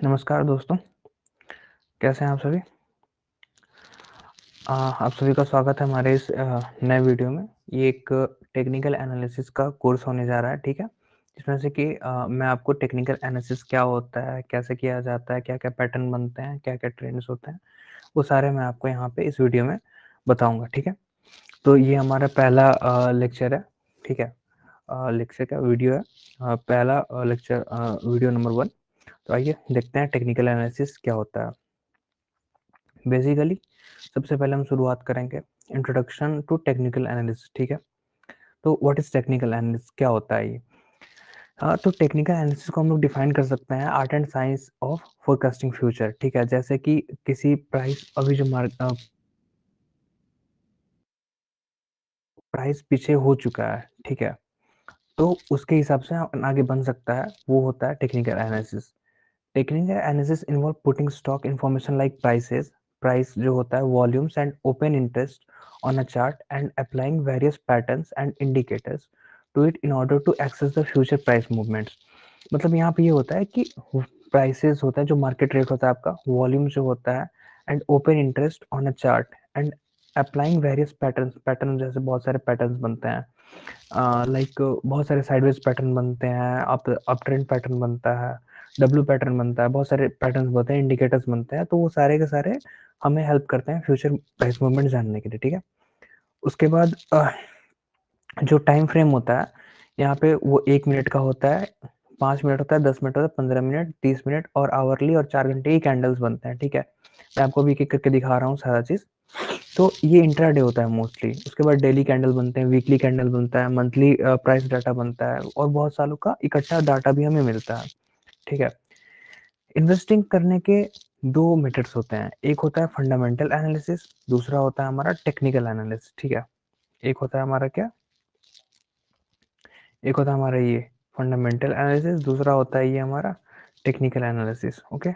नमस्कार दोस्तों, कैसे हैं आप सभी? आप सभी का स्वागत है हमारे इस नए वीडियो में। ये एक टेक्निकल एनालिसिस का कोर्स होने जा रहा है, ठीक है? जिसमें से कि मैं आपको टेक्निकल एनालिसिस क्या होता है, कैसे किया जाता है, क्या-क्या पैटर्न बनते हैं, क्या-क्या ट्रेंड्स होते हैं, वो सारे मैं आपको यहाँ पे इस वीडियो में बताऊँगा, ठीक है? तो ये हमारा पहला लेक्चर है, ठीक है? लेक्चर क्या वीडियो है, पहला लेक्चर वीडियो नंबर 1। तो आइए देखते हैं टेक्निकल एनालिसिस क्या होता है। बेसिकली सबसे पहले हम शुरुआत करेंगे इंट्रोडक्शन टू टेक्निकल एनालिसिस, ठीक है? तो व्हाट इज टेक्निकल एनालिसिस, क्या होता है ये? तो टेक्निकल एनालिसिस को हम लोग डिफाइन कर सकते हैं art and science of forecasting future, ठीक है? जैसे कि किसी प्राइस अभी जो प्राइस पीछे हो चुका है, ठीक है? तो उसके हिसाब से आगे बन सकता है, वो होता है technical analysis. Technical analysis involve putting stock information like prices, price जो होता है, volumes and open interest on a chart and applying various patterns and indicators to it in order to access the future price movements. मतलब यहाँ पे ये होता है कि प्राइसेस होता है, जो मार्केट रेट होता है आपका, वॉल्यूम जो होता है, and open interest on a chart and applying various patterns. Pattern जैसे बहुत सारे पैटर्न्स बनते हैं, लाइक बहुत सारे साइडवेज पैटर्न बनते हैं, अप ट्रेंड पैटर्न बनता है, डब्ल्यू पैटर्न बनता है, बहुत सारे पैटर्न्स बनते हैं, इंडिकेटर्स बनते हैं। तो वो सारे के सारे हमें हेल्प करते हैं फ्यूचर प्राइस मूवमेंट जानने के लिए, ठीक है? उसके बाद जो टाइम फ्रेम होता है यहाँ पे, वो 1 मिनट का होता है, 5 मिनट होता है, 10 मिनट होता है, 15 मिनट, 30 मिनट और आवरली और 4 घंटे की कैंडल्स बनते हैं, ठीक है? मैं आपको अभी एक एक करके दिखा रहा हूँ सारा चीज़। तो ये इंट्राडे होता है मोस्टली। उसके बाद डेली कैंडल बनते हैं, वीकली कैंडल बनता है, मंथली प्राइस डाटा बनता है और बहुत सालों का इकट्ठा डाटा भी हमें मिलता है, ठीक है? इन्वेस्टिंग करने के दो मेथड्स होते हैं, एक होता है फंडामेंटल एनालिसिस, दूसरा होता है हमारा टेक्निकल एनालिसिस, ठीक है? एक होता है हमारा क्या, एक होता है हमारा ये फंडामेंटल एनालिसिस, दूसरा होता है ये हमारा टेक्निकल एनालिसिस, ओके?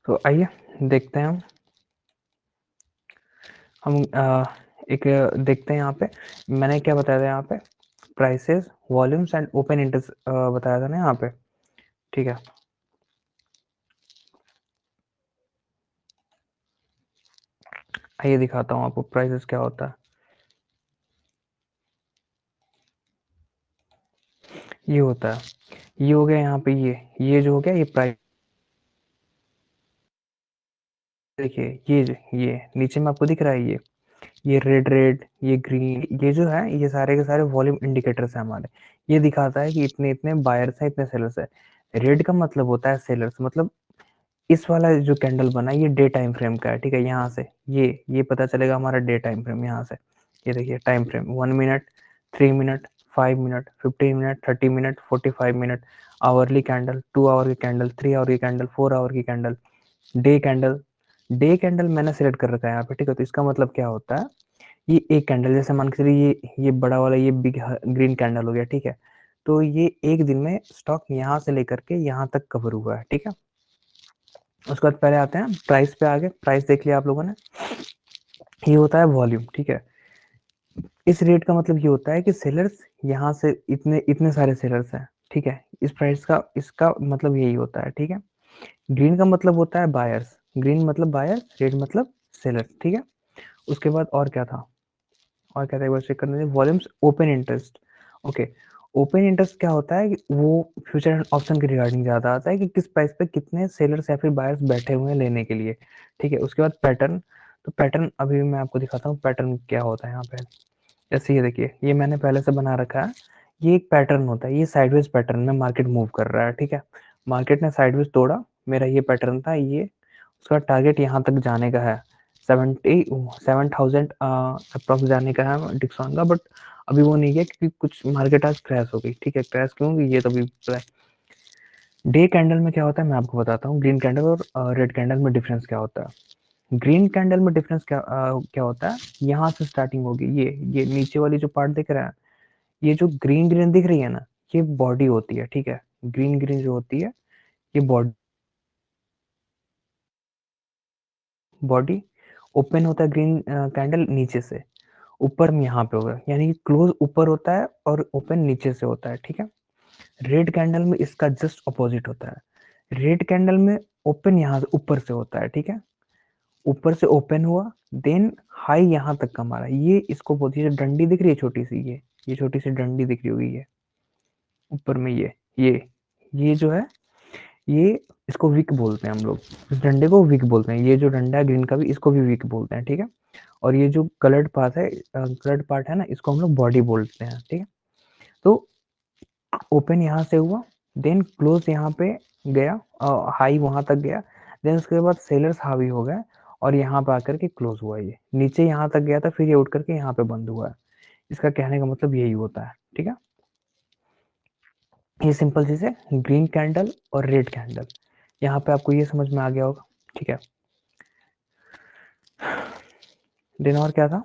तो आइए देखते हैं हम एक देखते हैं यहाँ पे मैंने क्या बताया था, यहाँ पे prices, volumes and open interest बताया था ना यहाँ पे, ठीक है? आइए दिखाता हूँ आपको प्राइसेस क्या होता है। ये होता है, ये हो गया यहाँ पे, ये जो हो गया ये प्राइस। देखिए ये नीचे में आपको दिख रहा है, ये रेड रेड, ये ग्रीन, ये जो है ये सारे के सारे वॉल्यूम इंडिकेटर्स हैं हमारे। ये दिखाता है कि इतने इतने बायर्स हैं, इतने सेलर्स हैं। रेड का मतलब होता है सेलर्स, मतलब इस वाला जो कैंडल बना ये डे टाइम फ्रेम का है, ठीक है? यहाँ से ये पता चलेगा हमारा डे टाइम फ्रेम, यहाँ से ये देखिए time frame 1 minute, 3 minute, 5 minute, 15 minute, 30 minute, 45 minute, hourly candle, 2 hour की कैंडल, 3 आवर की कैंडल, 4 आवर की candle, day candle. Day candle मैंने सिलेक्ट कर रखा है यहाँ पे, ठीक है? तो इसका मतलब क्या होता है, ये एक कैंडल, जैसे मान के चलिए ये बड़ा वाला ये बिग ग्रीन कैंडल हो गया, ठीक है? तो ये एक दिन में स्टॉक यहाँ से लेकर के यहाँ तक कवर हुआ है, ठीक है? उसके बाद पहले आते हैं प्राइस पे। आगे प्राइस देख लिया आप लोगों ने, ये होता है वॉल्यूम, ठीक है? इस रेट का मतलब ये होता है कि सेलर्स यहाँ से इतने इतने सारे सेलर्स हैं, ठीक है? इस प्राइस का, इसका मतलब यही होता है, ठीक है? ग्रीन का मतलब होता है बायर्स, ग्रीन मतलब बायर्स, रेड मतलब सेलर, ठीक है? उसके बाद और क्या था, और क्या था, एक बार चेक करने, volumes, open interest, okay? Open interest क्या होता है कि वो फ्यूचर एंड ऑप्शन के रिगार्डिंग ज़्यादा आता है कि किस प्राइस पे कितने सेलर्स या फिर बायर्स बैठे हुए हैं लेने के लिए, ठीक है? उसके बाद पैटर्न। तो पैटर्न अभी मैं आपको दिखाता हूँ पैटर्न क्या होता है यहाँ पे। जैसे ये देखिए, ये मैंने पहले से बना रखा है, ये एक पैटर्न होता है, ये साइडवेज पैटर्न में मार्केट मूव कर रहा है, ठीक है? मार्केट ने साइडवेज तोड़ा, मेरा ये पैटर्न था, ये उसका टारगेट यहाँ तक जाने का है, 77,000 अप्रॉक्स जाने का है डिक्सॉन का, बट अभी वो नहीं गया क्योंकि कुछ मार्केट आज क्रैश हो गई, ठीक है? क्रैश क्यों होगी ये तो अभी। डे कैंडल में क्या होता है मैं आपको बताता हूँ, ग्रीन कैंडल और रेड कैंडल में डिफरेंस क्या होता है। ग्रीन कैंडल में डिफरेंस क्या होता है, यहाँ से स्टार्टिंग होगी, ये नीचे वाली जो पार्ट दिख रहा है, ये जो ग्रीन ग्रीन दिख रही है ना, ये बॉडी होती है, ठीक है? ग्रीन ग्रीन जो होती है ये बॉडी, बॉडी ओपन होता है ग्रीन कैंडल नीचे से, ऊपर में यहाँ पे होगा, यानी कि क्लोज ऊपर होता है और ओपन नीचे से होता है, ठीक है। रेड कैंडल में इसका जस्ट अपोजिट होता है। रेड कैंडल में ओपन यहाँ से ऊपर से होता है, ठीक है। ऊपर से ओपन हुआ, देन हाई यहाँ तक का मारा। ये इसको बोलती है, डंडी दिख रही है छोटी सी, ये छोटी सी डंडी दिख रही होगी, ये ऊपर में ये जो है, ये इसको विक बोलते हैं हम लोग। इस डंडे को विक बोलते हैं। ये जो डंडा है ग्रीन का भी, इसको भी विक बोलते हैं, ठीक है। और ये जो कलर्ड पार्ट है, इसको हम लोग बॉडी बोलते हैं, ठीक है। तो ओपन यहाँ से हुआ, देन क्लोज यहाँ पे गया, हाई वहां तक गया, देन उसके बाद सेलर्स हावी हो गए और यहाँ पे आकर के क्लोज हुआ। ये नीचे यहाँ तक गया था, फिर ये उठ करके यहाँ पे बंद हुआ है। इसका कहने का मतलब यही होता है, ठीक है। ये सिंपल चीज है, ग्रीन कैंडल और रेड कैंडल। यहाँ पे आपको ये समझ में आ गया होगा, ठीक है। दिन और क्या था,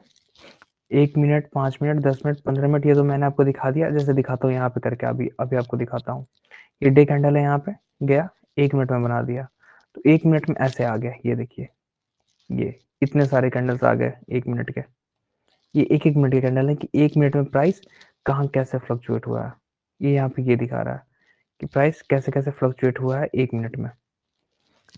1 मिनट, 5 मिनट, 10 मिनट, 15 मिनट, ये तो मैंने आपको दिखा दिया। जैसे दिखाता हूँ यहाँ पे करके, अभी अभी आपको दिखाता हूँ। ये डे कैंडल है, यहाँ पे गया, 1 मिनट में बना दिया। तो 1 मिनट में ऐसे आ गया, ये देखिए, ये इतने सारे कैंडल्स आ गए 1 मिनट के। ये एक एक मिनट के कैंडल है कि 1 मिनट में प्राइस कहाँ कैसे फ्लक्चुएट हुआ है। ये यहाँ पे ये दिखा रहा है कि प्राइस कैसे कैसे फ्लक्चुएट हुआ है 1 मिनट में।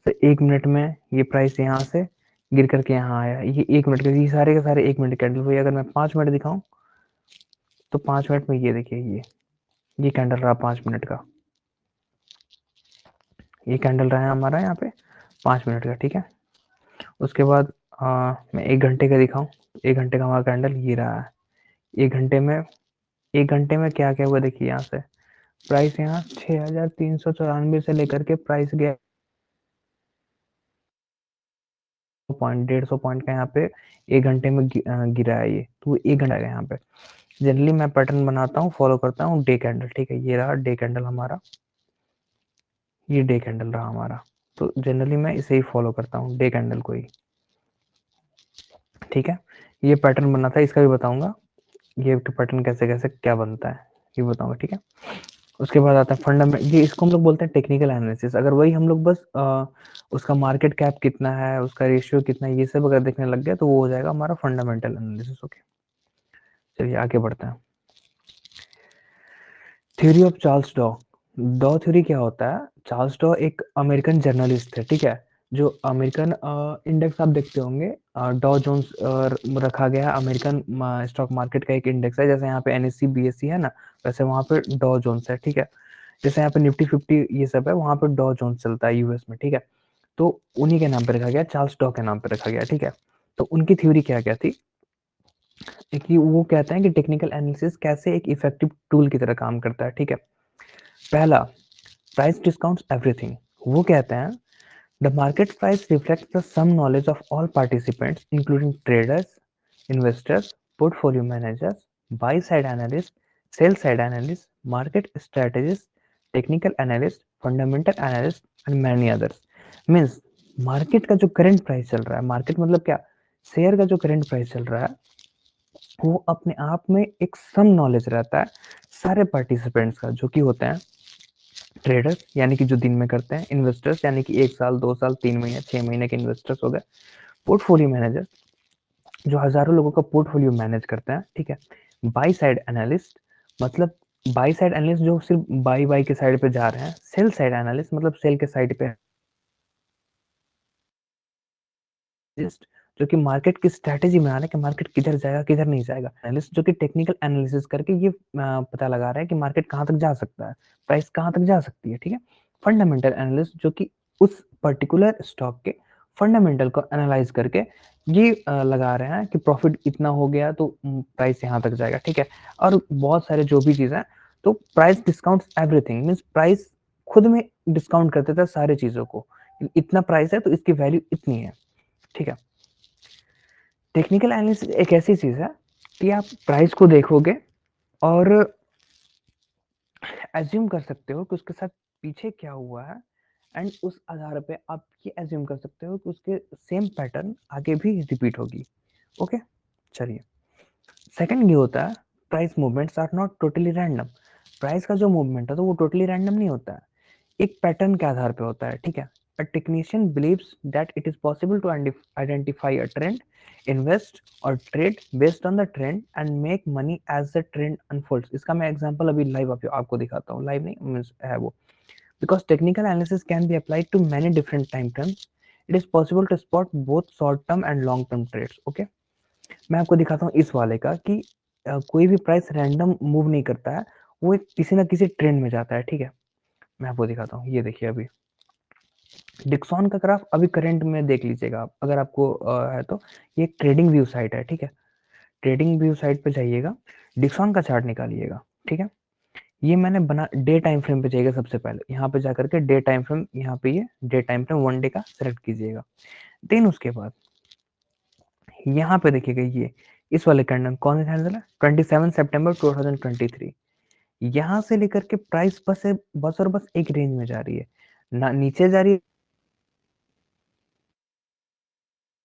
तो 1 मिनट में ये प्राइस यहाँ से गिर करके यहाँ आया। ये 1 मिनट के, ये सारे के सारे 1 मिनट कैंडल हुए। अगर मैं 5 मिनट दिखाऊं तो 5 मिनट में ये देखिए, ये कैंडल रहा 5 मिनट का। ये कैंडल रहा है हमारा यहाँ पे 5 मिनट का, ठीक है। उसके बाद मैं 1 घंटे का दिखाऊं, 1 घंटे का हमारा कैंडल ये रहा है। 1 घंटे में, 1 घंटे में क्या क्या हुआ देखिए। यहाँ से प्राइस यहाँ 6,394 से लेकर के प्राइस गया पॉइंट, 150 पॉइंट का यहाँ पे 1 घंटे में गिरा है ये। तो 1 घंटा है यहाँ पे। जनरली मैं पैटर्न बनाता हूँ, फॉलो करता हूँ डे कैंडल, ठीक है। ये रहा डे कैंडल हमारा, ये डे कैंडल रहा हमारा। तो जनरली मैं इसे ही फॉलो करता हूँ, डे कैंडल को ही, ठीक है। ये पैटर्न बना था, इसका भी बताऊंगा। ये पैटर्न कैसे कैसे क्या बनता है ये बताऊंगा, ठीक है। उसके बाद आता है फंडामेंटल, ये इसको हम लोग बोलते हैं टेक्निकल एनालिसिस। अगर वही हम लोग बस उसका मार्केट कैप कितना है, उसका रेशियो कितना है, ये सब अगर देखने लग गया तो वो हो जाएगा हमारा फंडामेंटल एनालिसिस। ओके, चलिए आगे बढ़ते हैं। थ्योरी ऑफ चार्ल्स डॉ। डॉ थ्योरी क्या होता है? चार्ल्स डॉ एक अमेरिकन जर्नलिस्ट थे, ठीक है। जो अमेरिकन इंडेक्स आप देखते होंगे, डॉ जोन्स रखा गया अमेरिकन स्टॉक मार्केट का एक इंडेक्स है। जैसे यहाँ पे एनएससी बीएससी है ना, वैसे वहाँ पे डॉ जोन्स है, ठीक है। जैसे यहाँ पे निफ्टी 50 ये सब है, वहाँ पे डॉ जोन्स चलता है यूएस में, ठीक है। तो उन्हीं के नाम पे रखा गया, चार्ल्स डॉ के नाम पे रखा गया, ठीक है। तो उनकी थ्योरी क्या क्या थी कि वो कहते हैं कि टेक्निकल एनालिसिस कैसे एक इफेक्टिव टूल की तरह काम करता है, ठीक है। पहला, प्राइस डिस्काउंट्स एवरीथिंग। वो कहते हैं the market price reflects the sum knowledge of all participants including traders, investors, portfolio managers, buy side analyst, sell side analyst, market strategist, technical analyst, fundamental analyst and many others. Means market का जो current price चल रहा है, market मतलब क्या, share का जो current price चल रहा है, वो अपने आप में एक सम नॉलेज रहता है सारे पार्टिसिपेंट्स का, जो कि होते हैं ट्रेडर्स यानी कि जो दिन में करते हैं, इन्वेस्टर्स यानी कि 1 साल 2 साल 3 महीने 6 महीने के इन्वेस्टर्स हो गए, पोर्टफोलियो मैनेजर जो हजारों लोगों का पोर्टफोलियो मैनेज करते हैं, ठीक है। बाई साइड एनालिस्ट मतलब बाई साइड एनालिस्ट जो सिर्फ बाई बाई के साइड पे जा रहे हैं, सेल साइड एनालिस्ट मतलब सेल के साइड पे, जो कि मार्केट की स्ट्रेटेजी बना रहे हैं कि मार्केट किधर जाएगा किधर नहीं जाएगा। एनालिस्ट जो कि टेक्निकल एनालिसिस करके ये पता लगा रहा है कि मार्केट कहाँ तक जा सकता है, प्राइस कहाँ तक जा सकती है, ठीक है। फंडामेंटल एनालिस्ट जो कि उस पर्टिकुलर स्टॉक के फंडामेंटल को एनालाइज करके ये लगा रहे हैं कि प्रॉफिट इतना हो गया तो प्राइस यहाँ तक जाएगा, ठीक है। और बहुत सारे जो भी चीज़ है, तो price discount everything means price खुद में डिस्काउंट कर देता है सारे चीज़ों को। इतना प्राइस है तो इसकी वैल्यू इतनी है, ठीक है। टेक्निकल एनालिसिस एक ऐसी चीज है कि आप प्राइस को देखोगे और एज्यूम कर सकते हो कि उसके साथ पीछे क्या हुआ है, एंड उस आधार पे आप ये एज्यूम कर सकते हो कि उसके सेम पैटर्न आगे भी रिपीट होगी। ओके, चलिए। सेकंड ये होता है, price movements are not totally random. Price का जो मूवमेंट है तो वो टोटली रैंडम नहीं होता है, एक पैटर्न के आधार पे होता है, ठीक है। A technician believes that it is possible to identify a trend, invest or trade based on the trend and make money as the trend unfolds. इसका मैं एग्जांपल अभी लाइव आपको दिखाता हूँ, लाइव नहीं मींस है वो. Because technical analysis can be applied to many different time frames, it is possible to spot both short term and long term trades. Okay, मैं आपको दिखाता हूँ इस वाले का कि कोई भी प्राइस रैंडम मूव नहीं करता है, वो एक किसी ना किसी ट्रेंड में जाता है. ठीक है, मैं आपको दिखाता हूँ, ये देखिए अभी डिक्सॉन का ग्राफ अभी करंट में देख लीजिएगा आप, अगर आपको है तो. ये एक ट्रेडिंग व्यू साइट है. ठीक है, ट्रेडिंग व्यू साइट पे जाइएगा, डिक्सॉन का चार्ट निकालिएगा. ठीक है, ये मैंने बना डे टाइम फ्रेम पे जाइएगा. सबसे पहले यहाँ पे जाकर के डे टाइम फ्रेम, यहाँ पे ये डे टाइम फ्रेम 1 डे का सेलेक्ट कीजिएगा. देन उसके बाद यहाँ पे देखिएगा, ये इस वाले कैंडल कौन सा कैंडल है, 27 सितंबर 2023. यहाँ से लेकर के प्राइस बस और बस एक रेंज में जा रही है, ना नीचे जा रही है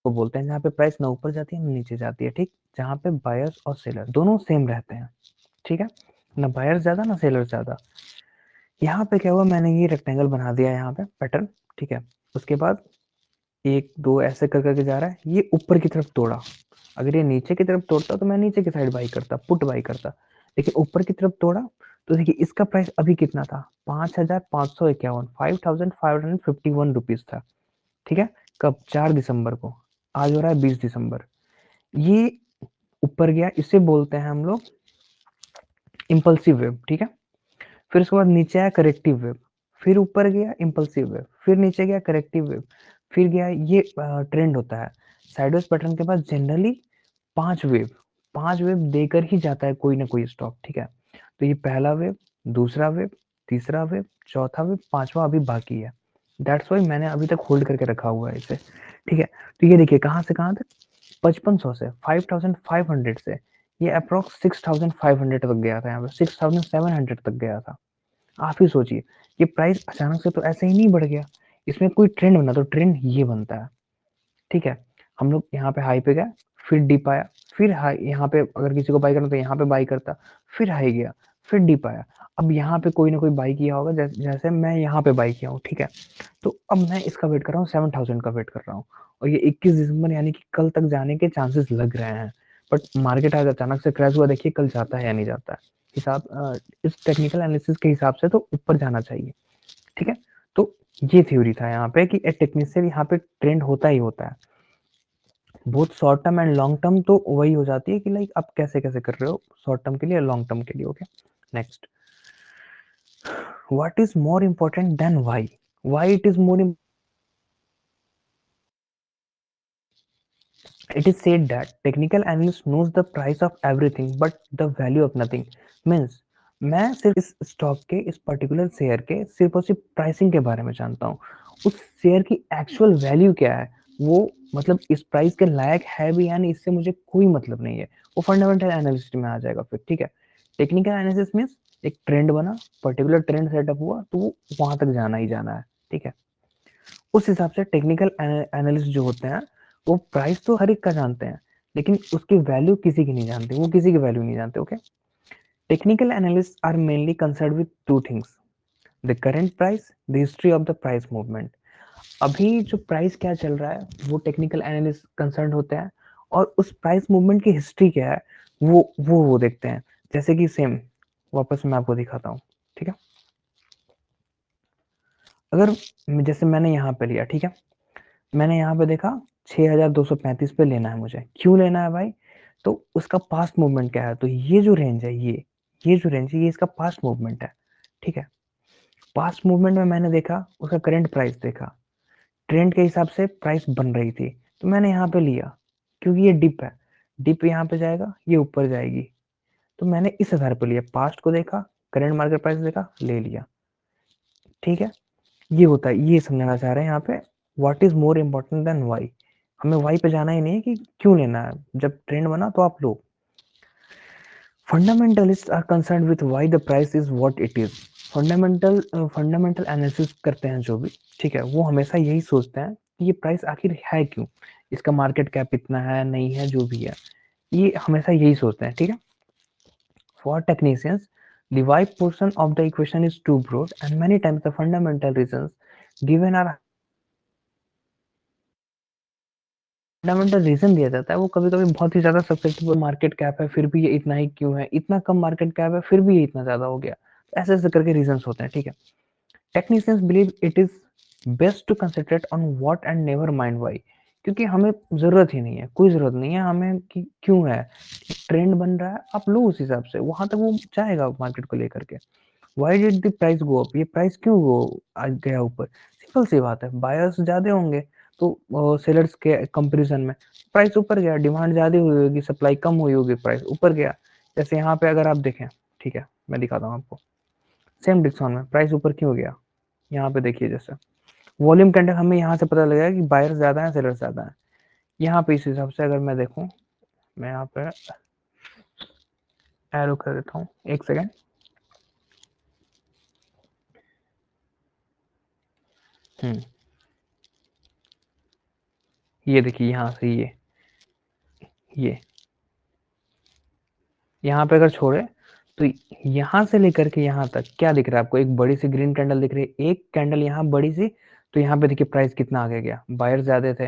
को बोलते हैं जहाँ पे प्राइस ना ऊपर जाती है ना नीचे जाती है. ठीक, जहाँ पे बायर्स और सेलर दोनों सेम रहते हैं. ठीक है, ना बायर्स ज्यादा ना सेलर ज्यादा. यहाँ पे क्या हुआ, मैंने ये रेक्टेंगल बना दिया यहाँ पे पैटर्न. ठीक है, उसके बाद एक दो ऐसे कर करके जा रहा है, ये ऊपर की तरफ तोड़ा. अगर ये नीचे की तरफ तोड़ता तो मैं नीचे की साइड बाई करता, पुट बाई करता. लेकिन ऊपर की तरफ तोड़ा तो देखिए इसका प्राइस अभी कितना था, 5,551, 5,551 रुपीज था. ठीक है, कब, 4 दिसंबर को. आज हो रहा है 20 दिसंबर. ये ऊपर गया, इसे बोलते हैं हम लोग इम्पल्सिव वेव. ठीक है, फिर उसके बाद नीचे आया करेक्टिव वेव, फिर ऊपर गया इम्पल्सिव वेव, फिर नीचे गया करेक्टिव वेव, फिर गया ये ट्रेंड होता है साइडवेज पैटर्न के बाद जनरली 5 वेव. 5 वेव देकर ही जाता है कोई ना कोई स्टॉक. ठीक है, तो ये पहला वेव, दूसरा वेव, तीसरा वेव, चौथा वेव, पांचवा अभी बाकी है. दैट्स वाई मैंने अभी तक होल्ड करके रखा हुआ है इसे. ठीक है, तो ये देखिए कहाँ से कहाँ तक, 5500 से 5500 से ये अप्रोक्स 6500 तक गया था, यहाँ पे 6700 तक गया था. आप ही सोचिए, ये प्राइस अचानक से तो ऐसे ही नहीं बढ़ गया, इसमें कोई ट्रेंड बना, तो ट्रेंड ये बनता है. ठीक है, हम लोग यहाँ पे हाई पे गए, फिर डिप आया, फिर हाई, यहाँ पे अगर किसी को बाई करना तो यहाँ पे बाई करता, फिर हाई गया, फिर डिप आया. अब यहाँ पे कोई ना कोई बाई किया होगा, जैसे मैं यहाँ पे बाई किया हूँ. ठीक है, तो अब मैं इसका वेट कर रहा हूँ, 7000 का वेट कर रहा हूँ, और ये 21 दिसंबर यानी कि कल तक जाने के चांसेस लग रहे हैं. बट मार्केट आज अचानक से क्रैश हुआ, देखिए कल जाता है या नहीं जाता है. इस टेक्निकल एनालिसिस के हिसाब से तो ऊपर जाना चाहिए. ठीक है, तो ये थ्योरी था यहाँ पे कि टेक्निशियन यहाँ पे ट्रेंड होता ही होता है. बहुत short term and long term तो वही हो जाती है कि लाइक आप कैसे कैसे कर रहे हो शॉर्ट टर्म के लिए, लॉन्ग टर्म के लिए. Okay, next, what is more important then why it is more. It is said that technical analyst knows the price of everything but the value of nothing. Means मैं सिर्फ इस stock के, इस particular share के सिर्फ और सिर्फ pricing के बारे में जानता हूँ. उस शेयर की एक्चुअल वैल्यू क्या है, वो मतलब इस प्राइस के लायक है भी या नहीं, इससे मुझे कोई मतलब नहीं है. वो फंडामेंटल एनालिसिस में आ जाएगा फिर. ठीक है, टेक्निकल एनालिसिस मीन्स एक ट्रेंड बना, पर्टिकुलर ट्रेंड सेटअप हुआ तो वो वहां तक जाना ही जाना है. ठीक है, उस हिसाब से टेक्निकल एनालिस्ट जो होते हैं वो प्राइस तो हर एक का जानते हैं, लेकिन उसकी वैल्यू किसी की नहीं जानते, वो किसी की वैल्यू नहीं जानते. Okay, technical analyst are mainly concern with two things, the current price, the history of the price movement. अभी जो प्राइस क्या चल रहा है वो टेक्निकल एनालिस्ट कंसर्न होते हैं, और उस प्राइस मूवमेंट की हिस्ट्री क्या है वो देखते हैं. जैसे कि सेम वापस मैं आपको दिखाता हूँ. ठीक है, अगर जैसे मैंने यहाँ पे लिया, ठीक है, मैंने यहाँ पे देखा 6235 पे लेना है मुझे. क्यों लेना है भाई, तो उसका पास्ट मूवमेंट क्या है, तो ये जो रेंज है, ये जो रेंज है ये इसका पास्ट मूवमेंट है. ठीक है, पास्ट मूवमेंट में मैंने देखा, उसका करंट प्राइस देखा, ट्रेंड के हिसाब से प्राइस बन रही थी, तो मैंने यहाँ पे लिया. क्योंकि ये डिप है, डिप यहाँ पे जाएगा, ये ऊपर जाएगी, तो मैंने इस आधार पर लिया. पास्ट को देखा, करंट मार्केट प्राइस देखा, ले लिया. ठीक है, ये होता है, ये समझना चाह रहे हैं यहाँ पे, what is more important than why. हमें वाई पे जाना ही नहीं है कि क्यों लेना है, जब ट्रेंड बना तो आप लो. Fundamentalist are concern with why the price is what it is. Fundamental analysis करते हैं जो भी, ठीक है, वो हमेशा यही सोचते हैं कि ये प्राइस आखिर है क्यों, इसका मार्केट कैप इतना है नहीं है, जो भी है, ये हमेशा यही सोचते हैं. ठीक है, for technicians, the why portion of the equation is too broad and many times the fundamental reasons given are fundamental reason दिया जाता है, वो कभी-कभी बहुत ही ज़्यादा सब्जेक्टिव मार्केट कैप है, फिर भी ये इतना ही क्यों है? इतना कम मार्केट कैप है, फिर भी ये इतना ज़्यादा हो गया। ऐसे-ऐसे करके रीजंस होते हैं, ठीक है? Technicians believe it is best to concentrate on what and never mind why, क्योंकि हमें ज़रूरत ही नहीं है, कोई ज़रूरत नहीं है हमें कि क्यों है? ट्रेंड बन रहा है, आप लो उस हिसाब से, वहाँ तक वो जाएगा मार्केट को लेकर के। Why did the price go up? ये प्राइस क्यों वो गया ऊपर? सिंपल सी बात है, बायर्स ज़्यादा होंगे तो सेलर्स के कंपैरिजन में प्राइस ऊपर गया, डिमांड ज़्यादा हुई होगी, सप्लाई कम हुई होगी, प्राइस ऊपर गया। जैसे यहाँ पे अगर आप देखें, ठीक है, मैं दिखाता हूँ आपको। सेम डिक्सॉन में प्राइस ऊपर क्यों गया? यहाँ पे देखिए, जैसे वॉल्यूम कैंडल हमें यहाँ से पता लगेगा कि बायर्स ज़्यादा है, सेलर्स ज़्यादा है। यहाँ पे इस हिसाब से अगर मैं देखूँ, मैं यहाँ पे एरो कर देता हूँ, एक सेकेंड। ये देखिए यहाँ से ये यहाँ पे अगर छोड़े तो यहाँ से लेकर के यहाँ तक क्या दिख रहा है आपको? एक बड़ी सी ग्रीन कैंडल दिख रही है, एक कैंडल यहाँ बड़ी सी, तो यहाँ पे देखिए प्राइस कितना आगे गया, बायर ज्यादा थे।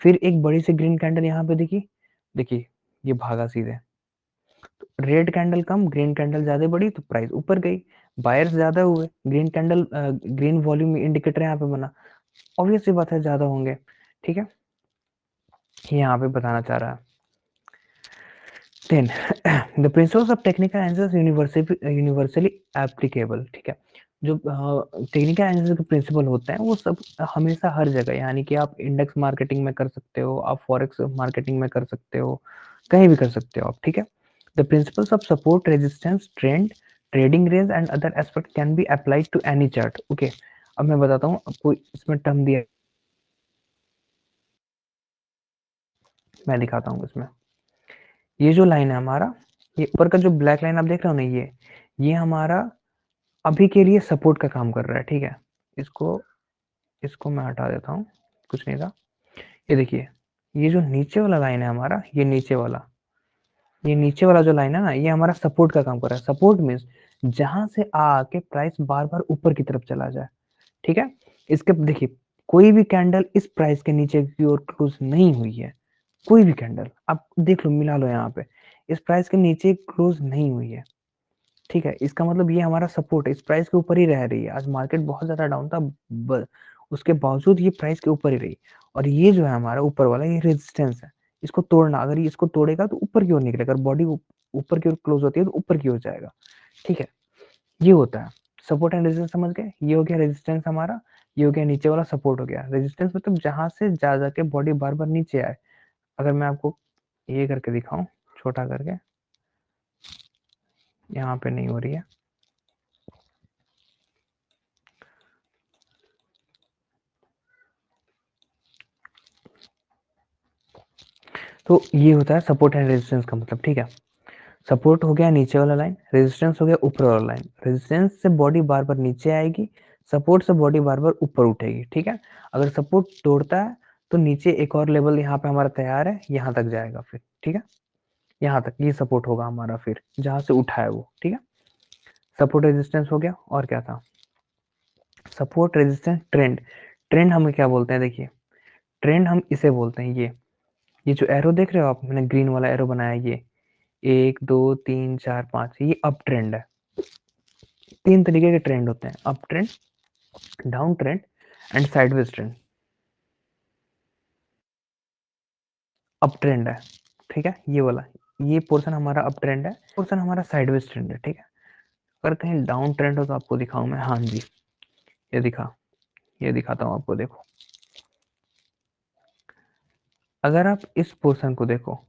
फिर एक बड़ी सी ग्रीन कैंडल यहाँ पे दिखी, देखिए ये भागा सीधे। रेड कैंडल कम, ग्रीन कैंडल ज्यादा बड़ी, तो प्राइस ऊपर गई। बायर्स ज्यादा हुए, green candle green volume indicator यहाँ पे बना, ऑब्वियस सी बात है ज्यादा होंगे, ठीक है? ये यहाँ पे बताना चाह रहा है। Then the principles of technical analysis universally applicable, ठीक है? जो टेक्निकल एनालिसिस के प्रिंसिपल होते हैं वो सब हमेशा हर जगह, यानी कि आप इंडेक्स मार्केटिंग में कर सकते हो, आप फॉरेक्स मार्केटिंग में कर सकते हो, कहीं भी कर सकते हो आप, ठीक है? The principles of support, resistance, trend, trading range and other aspect can be applied to any chart. Okay, अब मैं बताता हूँ आपको, इसमें टर्म दिया, मैं दिखाता हूँ इसमें। ये जो लाइन है हमारा, ये ऊपर का जो ब्लैक लाइन आप देख रहे हो ना, ये हमारा अभी के लिए सपोर्ट का काम कर रहा है, ठीक है? इसको इसको मैं हटा देता हूँ, कुछ नहीं था। ये देखिए, ये जो नीचे वाला लाइन है हमारा, ये नीचे वाला जो लाइन है ना, ये हमारा सपोर्ट का काम कर रहा है। सपोर्ट मीन्स जहां से आके प्राइस बार बार ऊपर की तरफ चला जाए, ठीक है? इसके देखिए, कोई भी कैंडल इस प्राइस के नीचे की ओर क्लोज नहीं हुई है, कोई भी कैंडल आप देख लो, मिला लो यहाँ पे, इस प्राइस के नीचे क्लोज नहीं हुई है, ठीक है? इसका मतलब ये हमारा सपोर्ट है, इस प्राइस के ऊपर ही रह रही है। आज मार्केट बहुत ज्यादा डाउन था, उसके बावजूद ये प्राइस के ऊपर ही रही। और ये जो है हमारा ऊपर वाला, ये रेजिस्टेंस है, इसको तोड़ना, अगर ये इसको तोड़ेगा तो ऊपर की ओर निकलेगा, अगर बॉडी ऊपर की ओर क्लोज होती है तो ऊपर की ओर जाएगा, ठीक है? ये होता है सपोर्ट एंड रेजिस्टेंस, समझ गए? ये हो गया रेजिस्टेंस हमारा, ये हो गया नीचे वाला सपोर्ट हो गया। रेजिस्टेंस मतलब जहां से जा जाके बॉडी बार बार नीचे आए। अगर मैं आपको ये करके दिखाऊं, छोटा करके, यहाँ पे नहीं हो रही है, तो ये होता है सपोर्ट एंड रेजिस्टेंस का मतलब, ठीक है? सपोर्ट हो गया नीचे वाला लाइन, रेजिस्टेंस हो गया ऊपर वाला लाइन। रेजिस्टेंस से बॉडी बार बार नीचे आएगी, सपोर्ट से बॉडी बार बार ऊपर उठेगी, ठीक है? अगर सपोर्ट तोड़ता है तो नीचे एक और लेवल यहाँ पे हमारा तैयार है, यहाँ तक जाएगा फिर, ठीक है? यहाँ तक ये सपोर्ट होगा हमारा, फिर जहां से उठा है वो, ठीक है? सपोर्ट रेजिस्टेंस हो गया, और क्या था? Support resistance trend. ट्रेंड हम क्या बोलते हैं? देखिए, ट्रेंड हम इसे बोलते हैं, ये जो एरो देख रहे हो आप, मैंने ग्रीन वाला एरो बनाया, ये 1 2 3 4 5, ये अप ट्रेंड है। तीन तरीके के ट्रेंड होते हैं, up trend, down trend and sideways trend. Up trend है, ठीक है? ये वाला, ये पोर्शन हमारा अप ट्रेंड है, पोर्शन हमारा साइडवेज ट्रेंड है, ठीक है? अगर कहीं डाउन ट्रेंड हो तो आपको दिखाऊं मैं, हाँ जी, ये ये दिखाता हूँ आपको, देखो। अगर आप इस पोर्शन को देखो,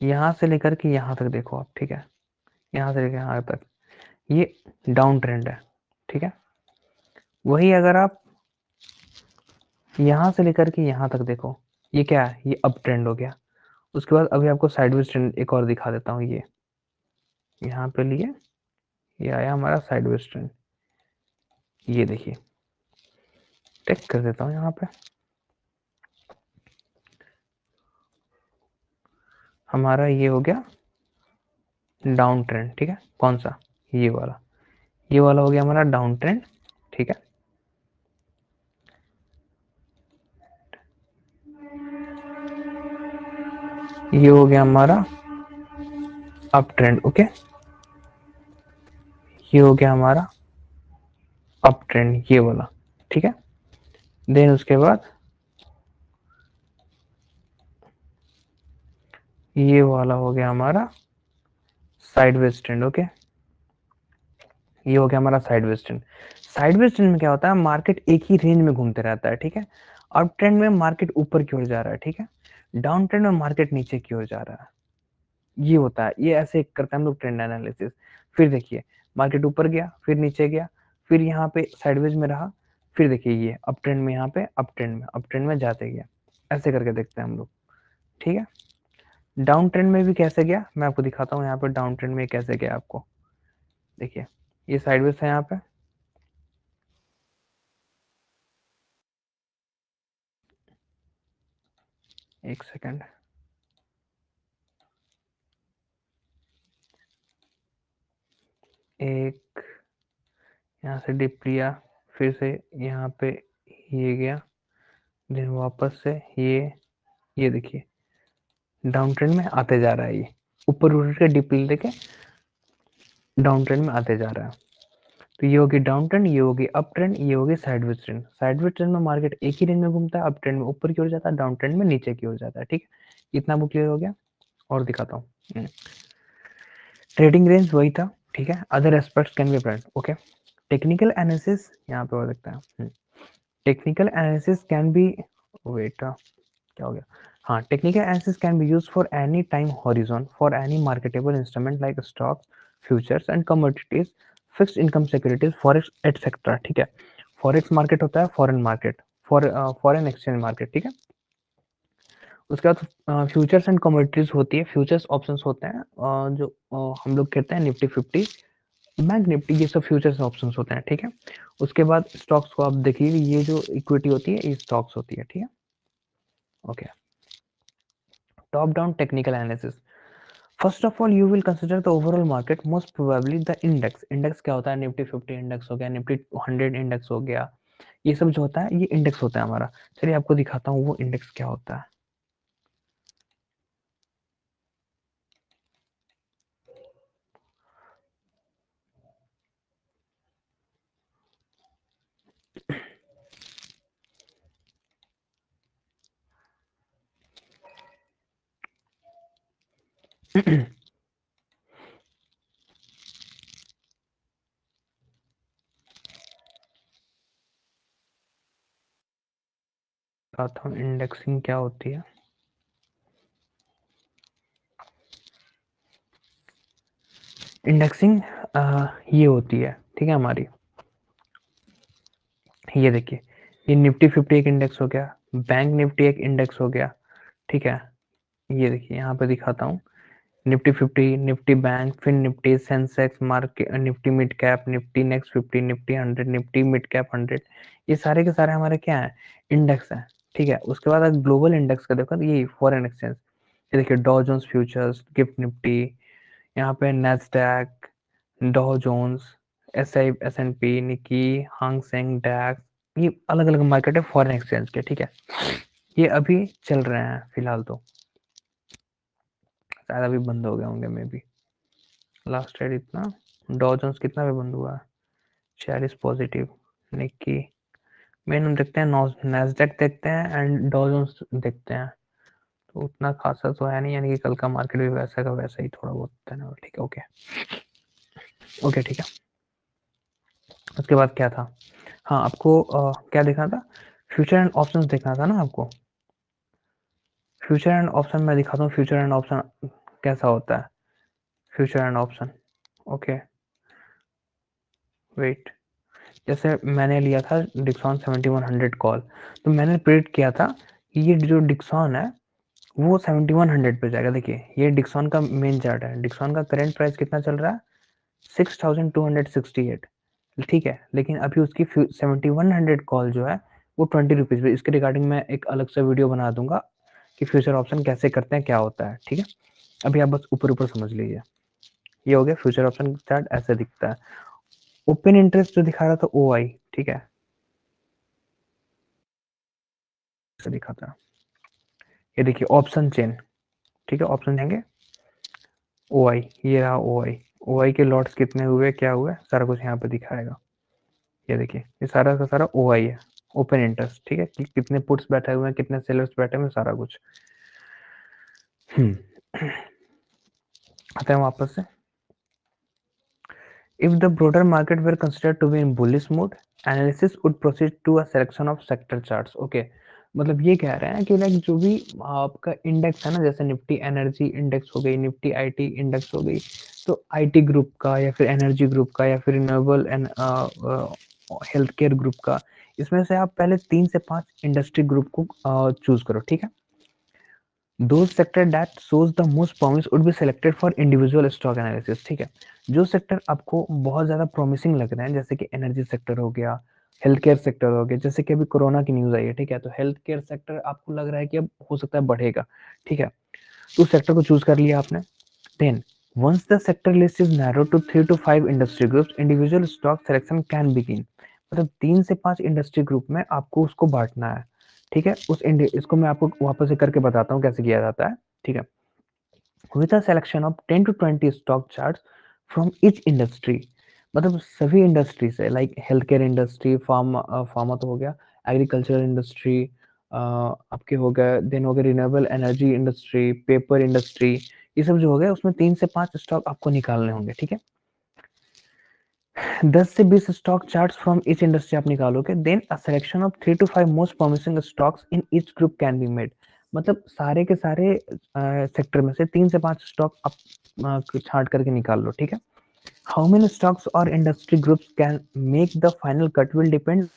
यहाँ से लेकर के यहाँ तक देखो आप, ठीक है? यहाँ से लेकर यहाँ तक ये डाउन ट्रेंड है, ठीक है? वही अगर आप यहाँ से लेकर के यहाँ तक देखो, ये क्या है? ये अप ट्रेंड हो गया। उसके बाद अभी आपको साइडवेज ट्रेंड एक और दिखा देता हूँ, ये यहाँ पे लिए, ये आया हमारा साइडवेज ट्रेंड। ये देखिए, टेक कर देता हूँ यहाँ पे, हमारा ये हो गया डाउन ट्रेंड, ठीक है? कौन सा? ये वाला हो गया हमारा डाउन ट्रेंड, ठीक है? ये हो गया हमारा अप ट्रेंड। ओके, ये हो गया हमारा अप ट्रेंड, ये वाला। ठीक है, देन उसके बाद ये वाला हो गया हमारा साइडवेज ट्रेंड। ओके, ये हो गया हमारा साइडवेज ट्रेंड। साइडवेज ट्रेंड में क्या होता है, मार्केट एक ही रेंज में घूमते रहता है। ठीक है, अप ट्रेंड में मार्केट ऊपर की ओर जा रहा है। ठीक है, डाउन ट्रेंड में मार्केट नीचे की ओर जा रहा है। ये होता है, ये ऐसे करते हैं हम लोग ट्रेंड एनालिसिस। फिर देखिए, मार्केट ऊपर गया, फिर नीचे गया, फिर यहाँ पे साइडवेज में रहा, फिर देखिए ये अप ट्रेंड में, यहाँ पे अप ट्रेंड में जाते गया। ऐसे करके देखते हैं हम लोग। ठीक है, डाउन ट्रेंड में भी कैसे गया मैं आपको दिखाता हूँ। यहाँ पे डाउन ट्रेंड में कैसे गया आपको देखिए, ये साइडवेज है यहाँ पे, एक सेकेंड, एक यहाँ से डिप लिया, फिर से यहाँ पे ये गया, देन वापस से ये देखिए डाउन ट्रेंड में आते जा रहा है। ये ऊपर उठ के डिप लेके डाउन ट्रेंड में आते जा रहा है। तो ये होगी डाउन ट्रेंड, ये होगी अप ट्रेंड, ये होगी साइडवेज ट्रेंड। साइडवेज ट्रेंड में मार्केट एक ही रेंज में घूमता है, अप ट्रेंड में ऊपर की ओर जाता है, डाउन ट्रेंड में नीचे की ओर जाता है। ठीक है, इतना वो क्लियर हो गया। और दिखाता हूँ, ट्रेडिंग रेंज वही था। ठीक है, other aspects can be plan. Okay, technical analysis यहाँ पे हो सकता है। Technical analysis can be, wait क्या हो गया, हाँ, technical analysis can be used for any time horizon for any marketable instrument like stocks, futures and commodities, fixed income securities, forex etcetera. ठीक है, फॉरेक्स मार्केट होता है foreign market, foreign exchange market. ठीक है, उसके बाद फ्यूचर्स एंड कमोडिटीज होती है, फ्यूचर्स ऑप्शंस होते हैं, जो हम लोग कहते हैं निफ्टी 50, बैंक निफ्टी, ये सब फ्यूचर्स ऑप्शंस होते हैं। ठीक है, उसके बाद स्टॉक्स को आप देखिए, ये जो इक्विटी होती है ये स्टॉक्स होती है। ठीक है, okay, top down technical analysis. First of all you will consider the overall market, most probably the index. Index क्या होता है, निफ्टी 50 इंडेक्स हो गया, निफ्टी 100 इंडेक्स हो गया, ये सब जो होता है ये इंडेक्स होता है हमारा। चलिए आपको दिखाता हूँ वो इंडेक्स क्या होता है। दिखाता हूँ इंडेक्सिंग क्या होती है। इंडेक्सिंग ये होती है, ठीक है हमारी, ये देखिए, ये निफ्टी 50 एक इंडेक्स हो गया, बैंक निफ्टी एक इंडेक्स हो गया। ठीक है, ये देखिए यहाँ पे दिखाता हूँ, निफ्टी 50, निफ्टी बैंक, फिर Nifty Sensex, market Nifty mid cap, Nifty next 50, Nifty 100, Nifty mid cap 100, ये सारे के सारे हमारे क्या है, इंडेक्स है। ठीक है, उसके बाद अगर ग्लोबल इंडेक्स का देखो तो ये फॉरेन एक्सचेंज, ये देखिए डॉ जोन्स फ्यूचर्स, गिफ्ट निफ्टी, यहाँ पे नेस्डैक, डॉ जोन्स, एस एन पी, निकी, हांग सेंग, डैक्स, ये अलग अलग मार्केट है फॉरेन एक्सचेंज के। ठीक है, ये अभी चल रहे हैं फिलहाल, तो शायद अभी बंद हो गए होंगे मे बी। लास्ट ट्रेड इतना, डॉ जोन्स कितना पे बंद हुआ है, 46 पॉजिटिव, निकी, मेन हम देखते हैं, नेस्डैक देखते हैं एंड डॉ जोन्स देखते हैं, तो उतना खासा तो है नहीं, यानी कि कल का मार्केट भी वैसा का वैसा ही थोड़ा बहुत है। ठीक है, ओके ओके, ठीक है। उसके बाद क्या था, हाँ आपको क्या देखना था, फ्यूचर एंड ऑप्शंस देखना था ना आपको। फ्यूचर एंड ऑप्शन मैं दिखाता हूँ, फ्यूचर एंड ऑप्शन कैसा होता है, future and option. Okay, wait, जैसे मैंने लिया था डिक्सॉन 7100 कॉल, तो मैंने प्रेडिक्ट किया था कि ये जो डिक्सॉन है वो 7100 पे जाएगा। देखिए ये डिक्सॉन का मेन चार्ट है, डिक्सॉन का करंट प्राइस कितना चल रहा है, 6268। ठीक है, लेकिन अभी उसकी 7100 कॉल जो है वो 20 रुपीज पे, इसके रिगार्डिंग मैं एक अलग से वीडियो बना दूंगा कि फ्यूचर ऑप्शन कैसे करते हैं, क्या होता है। ठीक है, अभी आप बस ऊपर ऊपर समझ लीजिए। ये हो गया फ्यूचर ऑप्शन चार्ट, ऐसे दिखता है। ओपन इंटरेस्ट जो दिखा रहा था ओ आई, ठीक है, ऐसे दिखाता है। ये देखिए ऑप्शन चेन, ठीक है, ऑप्शन देंगे ओ आई, ये रहा ओ आई के लॉट्स कितने हुए, क्या हुआ, सारा कुछ यहाँ पे दिखाएगा। ये देखिए, ये सारा का सारा ओ आई है, ओपन इंटरेस्ट, ठीक है, कि कितने पुट्स बैठे हुए हैं, कितने सेलर्स बैठे हुए हैं, सारा कुछ। आते हैं वापस से। If the broader market were considered to be in bullish mood, analysis would proceed to a selection of sector charts. Okay, मतलब ये कह रहे हैं कि लाइक जो भी आपका इंडेक्स है ना, जैसे निफ्टी एनर्जी इंडेक्स हो गई, निफ्टी आईटी इंडेक्स हो गई, तो आईटी ग्रुप का या फिर एनर्जी ग्रुप का या फिर renewable and health care group का, इसमें से आप पहले 3 से 5 इंडस्ट्री ग्रुप को चूज करो, ठीक है। Those sector that shows the most promise would be selected for individual stock analysis, ठीक है। जो सेक्टर आपको बहुत ज्यादा प्रॉमिसिंग लग रहे हैं, जैसे कि एनर्जी सेक्टर हो गया, हेल्थ केयर सेक्टर हो गया, जैसे कि अभी कोरोना की न्यूज आई है, ठीक है, तो हेल्थ केयर सेक्टर आपको लग रहा है कि अब हो सकता है बढ़ेगा, ठीक है, तो उस सेक्टर को चूज कर लिया आपने। Then once the sector list is narrowed to 3 to 5 industry groups, individual stock selection can begin। मतलब 3 से 5 इंडस्ट्री ग्रुप में आपको उसको बांटना है, ठीक है। इसको मैं आपको वापस से करके बताता हूँ कैसे किया जाता है, ठीक है। with a selection of 10 to 20 stock charts from each industry, मतलब सभी इंडस्ट्री से, like health care industry, pharma तो हो गया, एग्रीकल्चर इंडस्ट्री आपके हो गए, देन हो गए renewable energy industry, paper industry, ये सब जो हो गया, उसमें 3 से 5 स्टॉक आपको निकालने होंगे, ठीक है। 10 से 20 stock charts from each industry आप निकालोगे, then a selection of 3 to 5 most promising stocks in each group can be made. मतलब सारे के सारे सेक्टर में से 3 से 5 स्टॉक आप छांट करके निकाल लो, ठीक है। हाउ मेनी स्टॉक्स और industry groups can make the final cut will depend,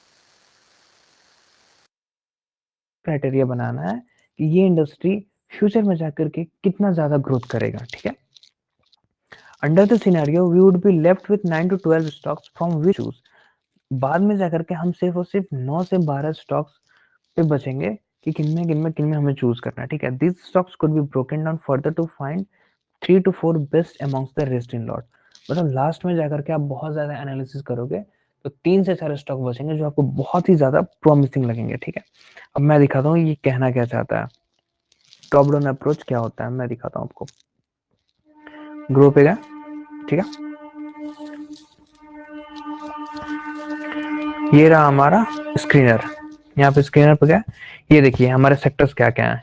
criteria बनाना है कि ये इंडस्ट्री फ्यूचर में जाकर के कितना ज्यादा ग्रोथ करेगा, ठीक है। Under the scenario we would be left with 9 to 12 stocks from which choose. बाद में जाकर के हम सिर्फ और सिर्फ 9 से 12 स्टॉक्स पे बचेंगे कि किन में हमें चूज करना है, ठीक है। This stocks could be broken down further to find 3 to 4 best amongst the rest in lot. मतलब लास्ट में जाकर के आप बहुत ज्यादा एनालिसिस करोगे तो 3 से 4 स्टॉक बचेंगे जो आपको बहुत ही ज्यादा प्रॉमिसिंग लगेंगे, ठीक है। अब मैं दिखाता हूँ ये कहना क्या चाहता है, टॉप डाउन अप्रोच क्या होता है, मैं दिखाता हूँ आपको। ग्रो पे गया, ठीक है, ये रहा हमारा स्क्रीनर। यहाँ पे स्क्रीनर पे गया, ये देखिए हमारे सेक्टर्स क्या क्या है।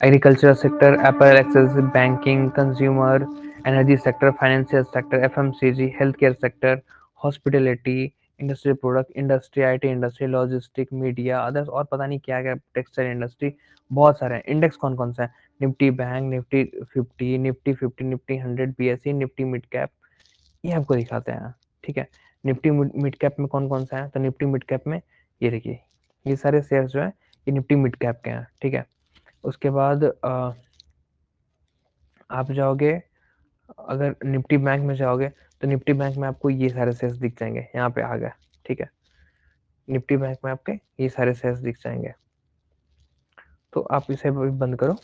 Agriculture sector, apple access, banking, consumer, energy sector, financial sector, FMCG, health care sector, hospitality, industrial product industry, IT industry, logistic, media, others और पता नहीं क्या क्या, टेक्सटाइल इंडस्ट्री, बहुत सारे हैं। इंडेक्स कौन कौन सा है, Nifty bank, Nifty 50, Nifty 50, Nifty 100, BSE, Nifty mid cap, ये आपको दिखाते हैं, ठीक है। निफ्टी मिड कैप में कौन कौन सा है, तो निफ्टी मिड कैप में ये देखिए, ये सारे शेयर्स जो है ये निफ्टी मिड कैप के हैं, ठीक है। उसके बाद आप जाओगे, अगर निफ्टी बैंक में जाओगे तो निफ्टी बैंक में आपको ये सारे शेयर्स दिख जाएंगे, यहाँ पे आ गए, ठीक है। निफ्टी बैंक में आपके ये सारे शेयर्स दिख जाएंगे, तो आप इसे भी बंद करो।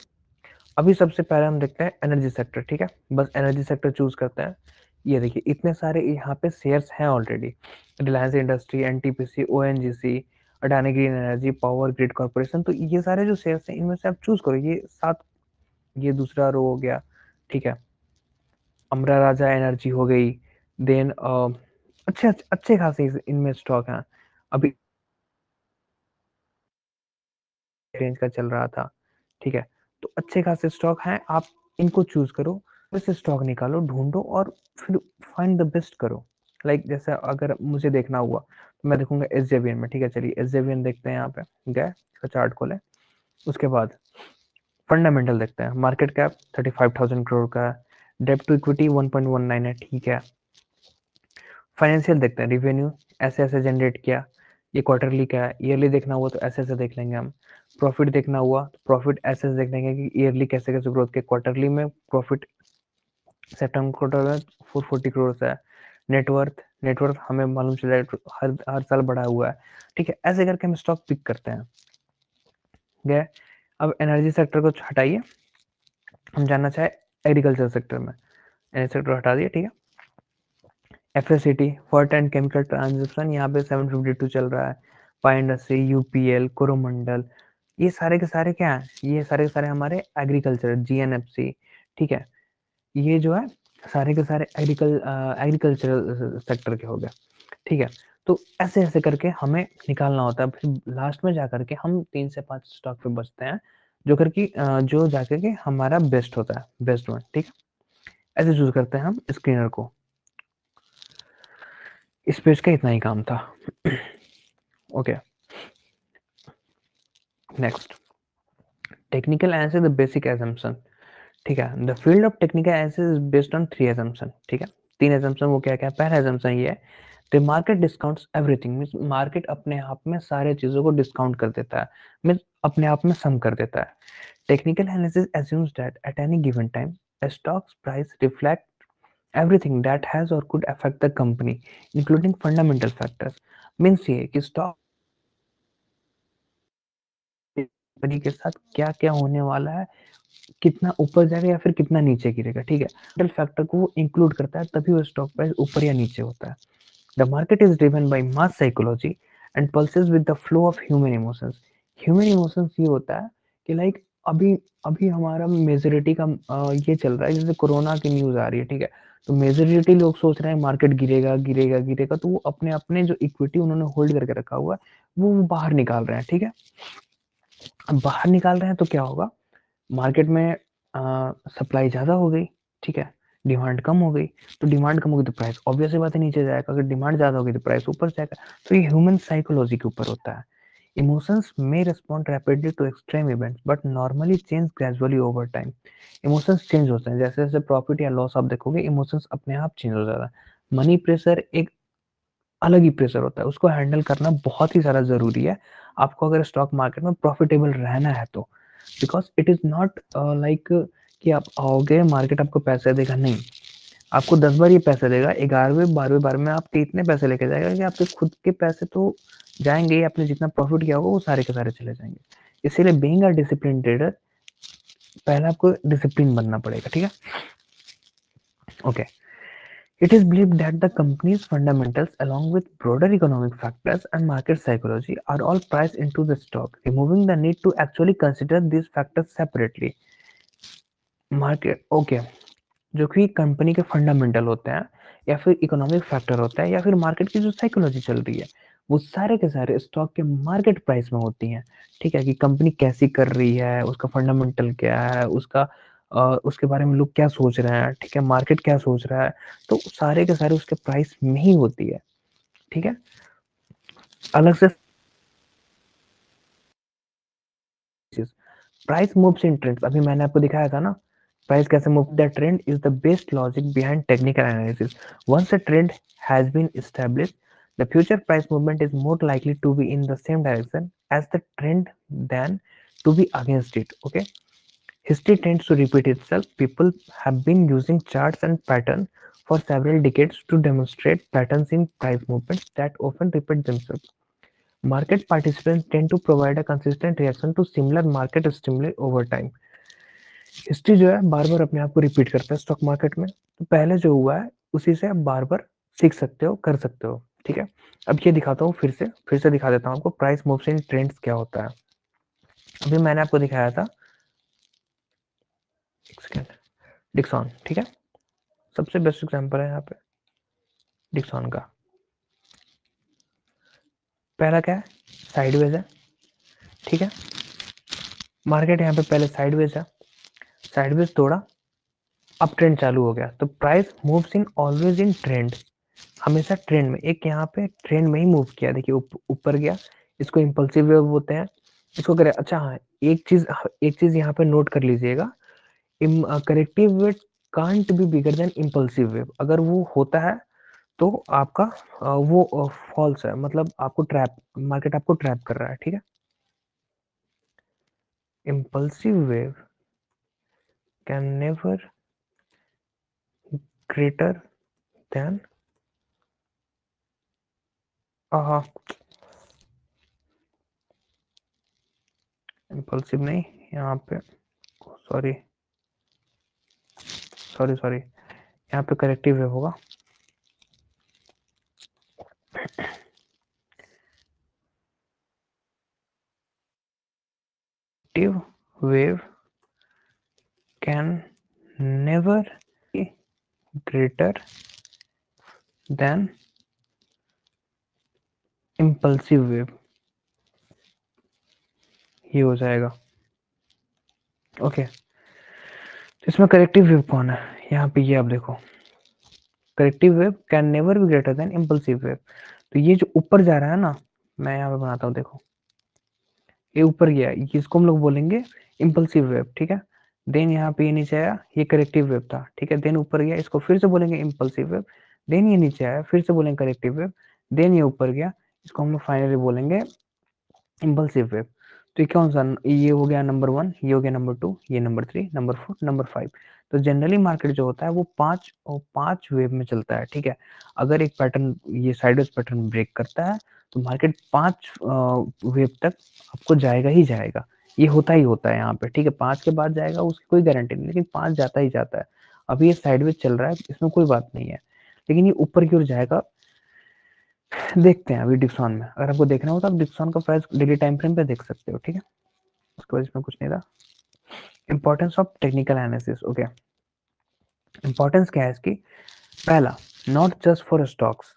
अभी सबसे पहले हम देखते हैं एनर्जी सेक्टर, ठीक है, बस एनर्जी सेक्टर चूज करते हैं। ये देखिए इतने सारे यहाँ पे शेयर्स हैं already, Reliance industry, NTPC, ONGC, Adani green energy, power grid corporation, तो ये सारे जो शेयर्स हैं इनमें से आप चूज करो, ये 7, ये दूसरा रो हो गया, ठीक है। अमरा राजा एनर्जी हो गई, देन अच्छे अच्छे खासे इनमें स्टॉक हैं, अभी रेंज का चल रहा था, ठीक है। तो अच्छे खासे स्टॉक हैं, आप इनको चूज करो, वैसे स्टॉक निकालो, ढूंढो और फिर फाइंड द बेस्ट करो। लाइक जैसे अगर मुझे देखना हुआ तो मैं देखूंगा एसजेवीएन में, ठीक है, चलिए एसजेवीएन देखते हैं, यहाँ पे गए, इसका चार्ट खोले, उसके बाद फंडामेंटल देखते हैं, मार्केट कैप 35,000 करोड़ का है, डेब्ट टू इक्विटी 1.19 है, ठीक है। फाइनेंशियल देखते हैं, रिवेन्यू ऐसे ऐसे जनरेट किया, ये क्वार्टरली क्या है, ईयरली देखना हुआ तो ऐसे ऐसे देख लेंगे हम। प्रॉफिट देखना हुआ तो प्रॉफिट ऐसे ऐसे देख लेंगे कि ईयरली कैसे कैसे ग्रोथ के, क्वार्टरली में प्रॉफिट सितंबर क्वार्टर में 440 करोड़ है। नेटवर्थ हमें मालूम चला है हर हर साल बढ़ा हुआ है, ठीक है। ऐसे करके हम स्टॉक पिक करते हैं, गए। अब एनर्जी सेक्टर को हटाइए, हम जानना चाहे एग्रीकल्चर सेक्टर में, एनर्जी सेक्टर हटा दिए, ठीक है। एफएससीटी, फर्ट एंड केमिकल ट्रांजिशन, यहाँ पे 752 चल रहा है। पाई इंडस्ट्री, यूपीएल, कोरोमंडल, ये सारे के सारे क्या है, ये सारे के सारे हमारे एग्रीकल्चर जीएनएफसी, ठीक है, ये जो है सारे के सारे एग्रीकल्चरल सेक्टर के हो गए, ठीक है। तो ऐसे ऐसे करके हमें निकालना होता है, फिर लास्ट में जाकर के हम 3 से 5 स्टॉक पे बचते हैं, जो करके जो जाकर के हमारा बेस्ट होता है, बेस्ट वन, ठीक है। ऐसे चूज करते हैं हम स्क्रीनर को। इस पेज का इतना ही काम था। Okay, next, technical analysis the basic assumption, ठीक है। The field of technical analysis is based on 3 assumption, ठीक है। 3 assumption वो क्या क्या है? पहला assumption ये है, the market discounts everything, means market अपने आप में सारे चीजों को डिस्काउंट कर देता है, मींस अपने आप में सम कर देता है। Technical analysis assumes that at any given time a stock's price reflects everything that has or could affect the company including fundamental factors, means ये कि स्टॉक कंपनी के साथ क्या क्या होने वाला है, कितना ऊपर जाएगा या फिर कितना नीचे गिरेगा, ठीक है। फंडामेंटल फैक्टर को वो इंक्लूड करता है, तभी वो स्टॉक प्राइस ऊपर या नीचे होता है। The market is driven by mass psychology and pulses with the flow of human emotions. Human emotions ये होता है कि लाइक अभी अभी हमारा मेजोरिटी का ये चल रहा है, जैसे कोरोना की न्यूज आ रही है, ठीक है। तो मेजोरिटी लोग सोच रहे हैं मार्केट गिरेगा गिरेगा गिरेगा, तो वो अपने अपने जो इक्विटी उन्होंने होल्ड करके रखा हुआ है वो बाहर निकाल रहे हैं, ठीक है। अब बाहर निकाल रहे हैं तो क्या होगा, मार्केट में सप्लाई ज़्यादा हो गई, ठीक है, डिमांड कम हो गई। तो डिमांड कम होगी तो प्राइस ऑब्वियस सी बात है नीचे जाएगा, अगर डिमांड ज़्यादा होगी तो प्राइस ऊपर जाएगा। तो ये ह्यूमन साइकोलॉजी के ऊपर होता है। Emotions may respond rapidly to extreme events but normally change gradually over time. Emotions change होते हैं, जैसे जैसे प्रॉफिट या लॉस आप देखोगे इमोशंस अपने आप चेंज हो जाता है। मनी प्रेशर एक अलग ही प्रेशर होता है, उसको हैंडल करना बहुत ही ज़्यादा ज़रूरी है आपको, अगर स्टॉक मार्केट में प्रॉफिटेबल रहना है तो। Because it is not like कि आप आओगे मार्केट आपको पैसे देगा, नहीं, आपको 10 बार ये पैसे देगा, 11वें 12वें बार में आपके इतने पैसे लेके जाएगा कि आपके खुद के पैसे तो जाएंगे ही, आपने जितना प्रॉफिट किया होगा वो सारे के सारे चले जाएंगे। इसीलिए बीइंग अ डिसिप्लिन ट्रेडर, पहले आपको डिसिप्लिन बनना पड़ेगा, ठीक है। Okay, it is believed that the company's fundamentals, along with broader economic factors and market psychology, are all priced into the stock, removing the need to actually consider these factors separately. Market okay, जो कि company के fundamental होते हैं या फिर economic factor होता है या फिर मार्केट की जो साइकोलॉजी चल रही है, वो सारे के सारे स्टॉक के मार्केट प्राइस में होती हैं, ठीक है। कि कंपनी कैसी कर रही है, उसका फंडामेंटल क्या है, उसका उसके बारे में लोग क्या सोच रहे हैं, ठीक है, मार्केट क्या सोच रहा है, तो सारे के सारे उसके प्राइस में ही होती है, ठीक है। अलग से प्राइस मूव्स इन ट्रेंड्स, अभी मैंने आपको दिखाया था ना, प्राइस कैसे move, the trend is the best logic behind technical analysis. Once a trend has been established, the future price movement is more likely to be in the same direction as the trend than to be against it, okay. History tends to repeat itself. People have been using charts and patterns for several decades to demonstrate patterns in price movements that often repeat themselves. Market participants tend to provide a consistent reaction to similar market stimuli over time. History जो है बार बार अपने आप को repeat करता है stock market में, तो पहले जो हुआ है उसी से आप बार बार सीख सकते हो, कर सकते हो, ठीक है। अब ये दिखाता हूँ, फिर से दिखा देता हूँ आपको प्राइस मूव्स इन ट्रेंड्स क्या होता है। अभी मैंने आपको दिखाया था, एक सेकेंड, डिक्सॉन, ठीक है, सबसे बेस्ट एग्जांपल है यहाँ पे डिक्सॉन का। पहला क्या है, साइडवेज है, ठीक है। मार्केट यहाँ पे पहले साइडवेज है, साइडवेज तोड़ा, अब ट्रेंड चालू हो गया, तो price moves in always in trend, हमेशा ट्रेंड में, एक यहाँ पे ट्रेंड में ही मूव किया, देखिए ऊपर गया, इसको इम्पल्सिव वेव बोलते हैं। इसको करे, अच्छा हाँ, एक चीज यहाँ पे नोट कर लीजिएगा, corrective wave can't be bigger than impulsive wave, अगर वो होता है तो आपका वो फॉल्स है, मतलब आपको ट्रैप, मार्केट आपको ट्रैप कर रहा है, ठीक है। Impulsive wave can never greater than, impulsive नहीं, यहाँ पे सॉरी सॉरी सॉरी, यहाँ पे करेक्टिव वेव होगा। corrective wave can never be greater than impulsive wave, ये हो जाएगा। ओके, तो इसमें करेक्टिव वेव कौन है, यहाँ पे ये आप देखो, corrective wave can never be greater than impulsive wave. तो ये जो ऊपर जा रहा है ना, मैं यहाँ पे बनाता हूँ, देखो ये ऊपर गया, इसको हम लोग बोलेंगे इम्पल्सिव वेव, ठीक है। देन यहाँ पे ये नीचे आया, ये करेक्टिव वेव था, ठीक है। देन ऊपर गया, इसको फिर से बोलेंगे इम्पल्सिव वेव। देन ये नीचे आया, फिर से बोलेंगे करेक्टिव वेव। देन ये ऊपर गया, इसको हम लोग फाइनली बोलेंगे इम्पल्सिव वेव। तो ये कौन सा, ये हो गया नंबर 1, ये हो गया नंबर 2, ये नंबर 3, नंबर 4, नंबर 5। तो जनरली मार्केट जो होता है वो पांच वेव में चलता है, ठीक है। अगर एक पैटर्न, ये साइडवेज पैटर्न ब्रेक करता है तो मार्केट 5 वेव तक आपको जाएगा ही जाएगा, ये होता ही होता है यहाँ पे, ठीक है। 5 के बाद जाएगा उसकी कोई गारंटी नहीं, लेकिन 5 जाता ही जाता है। अभी ये साइडवेज चल रहा है, इसमें कोई बात नहीं है, लेकिन ये ऊपर की ओर जाएगा। देखते हैं अभी डिक्सॉन में, अगर आपको देखना हो तो आप डिक्सॉन का प्राइस डेली टाइम फ्रेम पे देख सकते हो, ठीक है। उसके बाद इसमें कुछ नहीं था। Importance of technical analysis, okay. Importance क्या है इसकी, पहला, not just for stocks.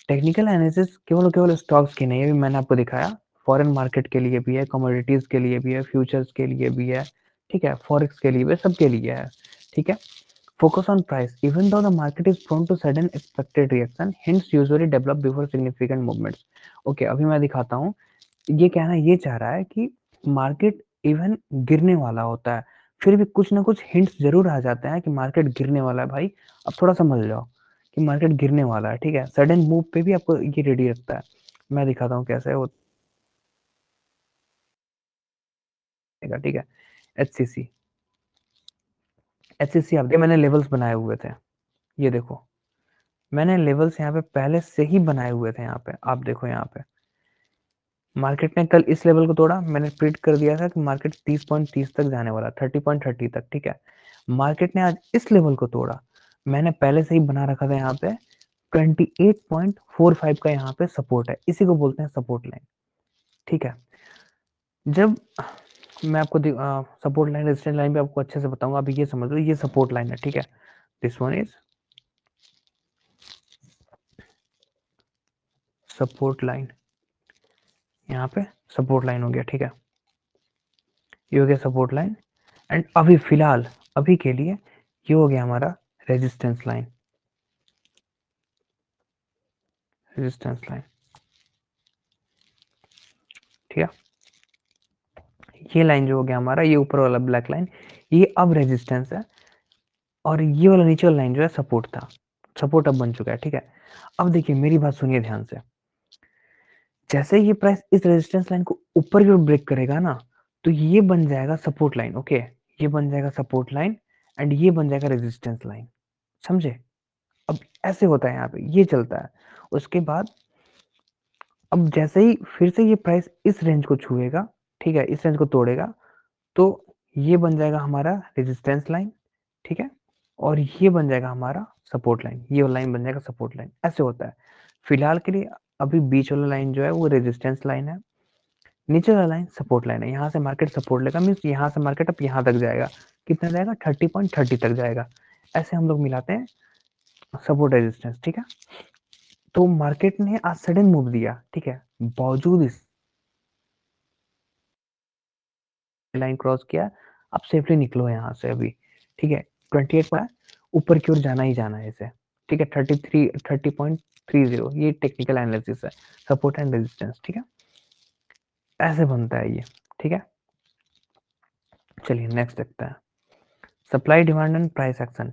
Technical analysis केवल केवल स्टॉक्स की नहीं है, अभी मैंने आपको दिखाया, फॉरेन मार्केट के लिए भी है, कमोडिटीज के लिए भी है, फ्यूचर्स के लिए भी है, ठीक है, फॉरेक्स के लिए भी, सबके लिए है, ठीक है। Focus on price. Even though the market is prone to sudden expected reaction, hints usually develop before significant movements. Okay, अभी मैं दिखाता हूँ। ये कहना ये चाह रहा है कि मार्केट इवन गिरने वाला होता है, फिर भी कुछ ना कुछ हिंट्स जरूर आ जाते हैं कि मार्केट गिरने वाला है भाई, अब थोड़ा समझ जाओ कि मार्केट गिरने वाला है, ठीक है। सडन मूव पे भी आपको ये रेडी रखता है। मैं दिखाता हूँ कैसे होता है, ठीक है। एचसीसी, एचसीसी आप देखिए, मैंने लेवल्स बनाए हुए थे, ये देखो, मैंने लेवल्स यहाँ पे पहले से ही बनाए हुए थे। यहाँ पे आप देखो, यहाँ पे मार्केट ने कल इस लेवल को तोड़ा, मैंने प्रिडिक्ट कर दिया था कि मार्केट 30.30 तक जाने वाला, 30.30 तक, ठीक है। मार्केट ने आज इस लेवल को तोड़ा, मैंने पहले से ही बना रखा था यहाँ पे 28.45 का यहाँ पे सपोर्ट है, इसी को बोलते हैं सपोर्ट लाइन, ठीक है। जब मैं आपको सपोर्ट लाइन रेजिस्टेंस लाइन भी आपको अच्छे से बताऊंगा, अभी ये समझ लो, ये सपोर्ट लाइन है, ठीक है। This one is support line, यहाँ पे सपोर्ट लाइन हो गया, ठीक है। ये हो गया सपोर्ट लाइन, एंड अभी फिलहाल अभी के लिए ये हो गया हमारा रेजिस्टेंस लाइन, रेजिस्टेंस लाइन, ठीक है। ये लाइन जो हो गया हमारा, ये ऊपर वाला ब्लैक लाइन, ये अब रेजिस्टेंस है, और ये वाला नीचे वाला लाइन जो है सपोर्ट था, सपोर्ट अब बन चुका है, ठीक है। अब देखिए मेरी बात सुनिए ध्यान से, जैसे ये प्राइस इस रेजिस्टेंस लाइन को ऊपर की ओर ब्रेक करेगा ना, तो ये बन जाएगा सपोर्ट लाइन, ओके। ये बन जाएगा सपोर्ट लाइन, एंड ये बन जाएगा रेजिस्टेंस लाइन, समझे। अब ऐसे होता है यहाँ पे, ये चलता है। उसके बाद अब जैसे ही फिर से ये प्राइस इस रेंज को छुएगा, ठीक है, इस रेंज को तोड़ेगा, तो ये बन जाएगा हमारा रेजिस्टेंस लाइन, ठीक है। और ये बन जाएगा हमारा सपोर्ट लाइन, ये लाइन बन जाएगा सपोर्ट लाइन, ऐसे होता है। फिलहाल के लिए अभी बीच वाला लाइन जो है वो रेजिस्टेंस लाइन है, नीचे वाला लाइन सपोर्ट लाइन है। यहाँ से मार्केट सपोर्ट लेगा, मीन्स यहाँ से मार्केट अब यहाँ तक जाएगा, कितना जाएगा, 30.30 तक जाएगा। ऐसे हम लोग मिलाते हैं सपोर्ट रेजिस्टेंस, ठीक है। तो मार्केट ने आज सडन मूव दिया, ठीक है, बावजूद इस लाइन क्रॉस किया, अब सेफली निकलो यहाँ से अभी, ठीक है। 28 पर ऊपर की ओर जाना ही जाना है इसे, ठीक है। 30.30 ये टेक्निकल एनालिसिस है, सपोर्ट एंड रेजिस्टेंस, ठीक है। ऐसे बनता है ये, ठीक है। चलिए नेक्स्ट देखते हैं, supply demand and price action.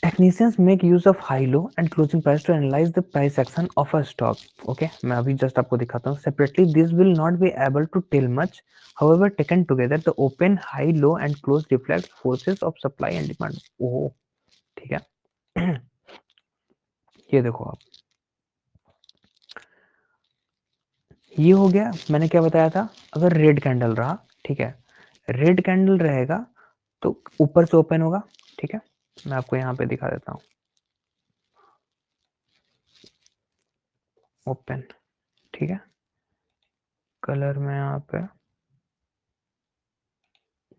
Technicians make use of high, low and closing price to analyze the price action of a stock. Okay, मैं अभी just आपको दिखाता हूँ. Separately, this will not be able to tell much. However, taken together, the open, high, low and close reflect forces of supply and demand. ओह, ठीक है। ये देखो आप, ये हो गया, मैंने क्या बताया था, अगर रेड कैंडल रहा, ठीक है, रेड कैंडल रहेगा तो ऊपर से ओपन होगा, ठीक है। मैं आपको यहाँ पे दिखा देता हूँ, ओपन, ठीक है। कलर में यहाँ पे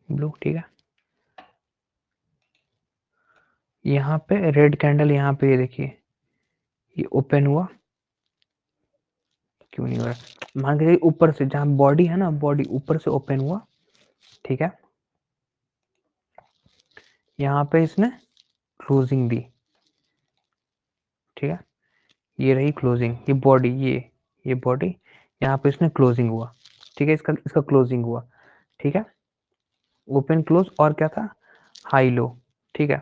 ब्लू, ठीक है। यहाँ पे रेड कैंडल, यहाँ पे ये देखिए, ये ओपन हुआ, क्यों नहीं हो रहा, मान के ऊपर से जहाँ बॉडी है ना, बॉडी ऊपर से ओपन हुआ, ठीक है। यहाँ पे इसने क्लोजिंग दी, ठीक है, ये रही क्लोजिंग, ये बॉडी, ये बॉडी, यहाँ पे इसने क्लोजिंग हुआ, ठीक है, इसका इसका क्लोजिंग हुआ, ठीक है, ओपन क्लोज, और क्या था, हाई लो, ठीक है।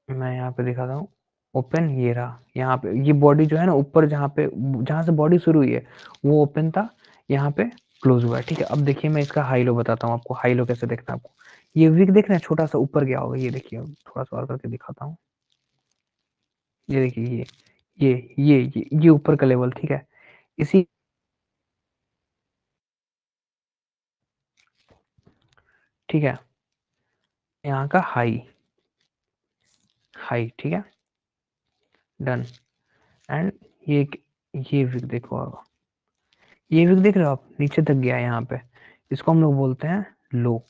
मैं यहाँ पे दिखाता हूँ, ओपन ये रहा, यहाँ पे ये बॉडी जो है ना ऊपर, जहाँ पे जहाँ से बॉडी शुरू हुई है वो ओपन था, यहाँ पे क्लोज हुआ है, ठीक है। अब देखिए मैं इसका हाई लो बताता हूँ आपको, हाई लो कैसे देखना है आपको, ये विक देख रहे हैं, छोटा सा ऊपर गया होगा, ये देखिए, थोड़ा सा और करके दिखाता हूँ, ये देखिए, ये ऊपर का लेवल, ठीक है, इसी, ठीक है, यहाँ का हाई, हाई, ठीक है, डन। एंड ये ये विक देखो आप, ये विक देख रहे हो आप, नीचे तक गया है यहाँ पे, इसको हम लोग बोलते हैं लो,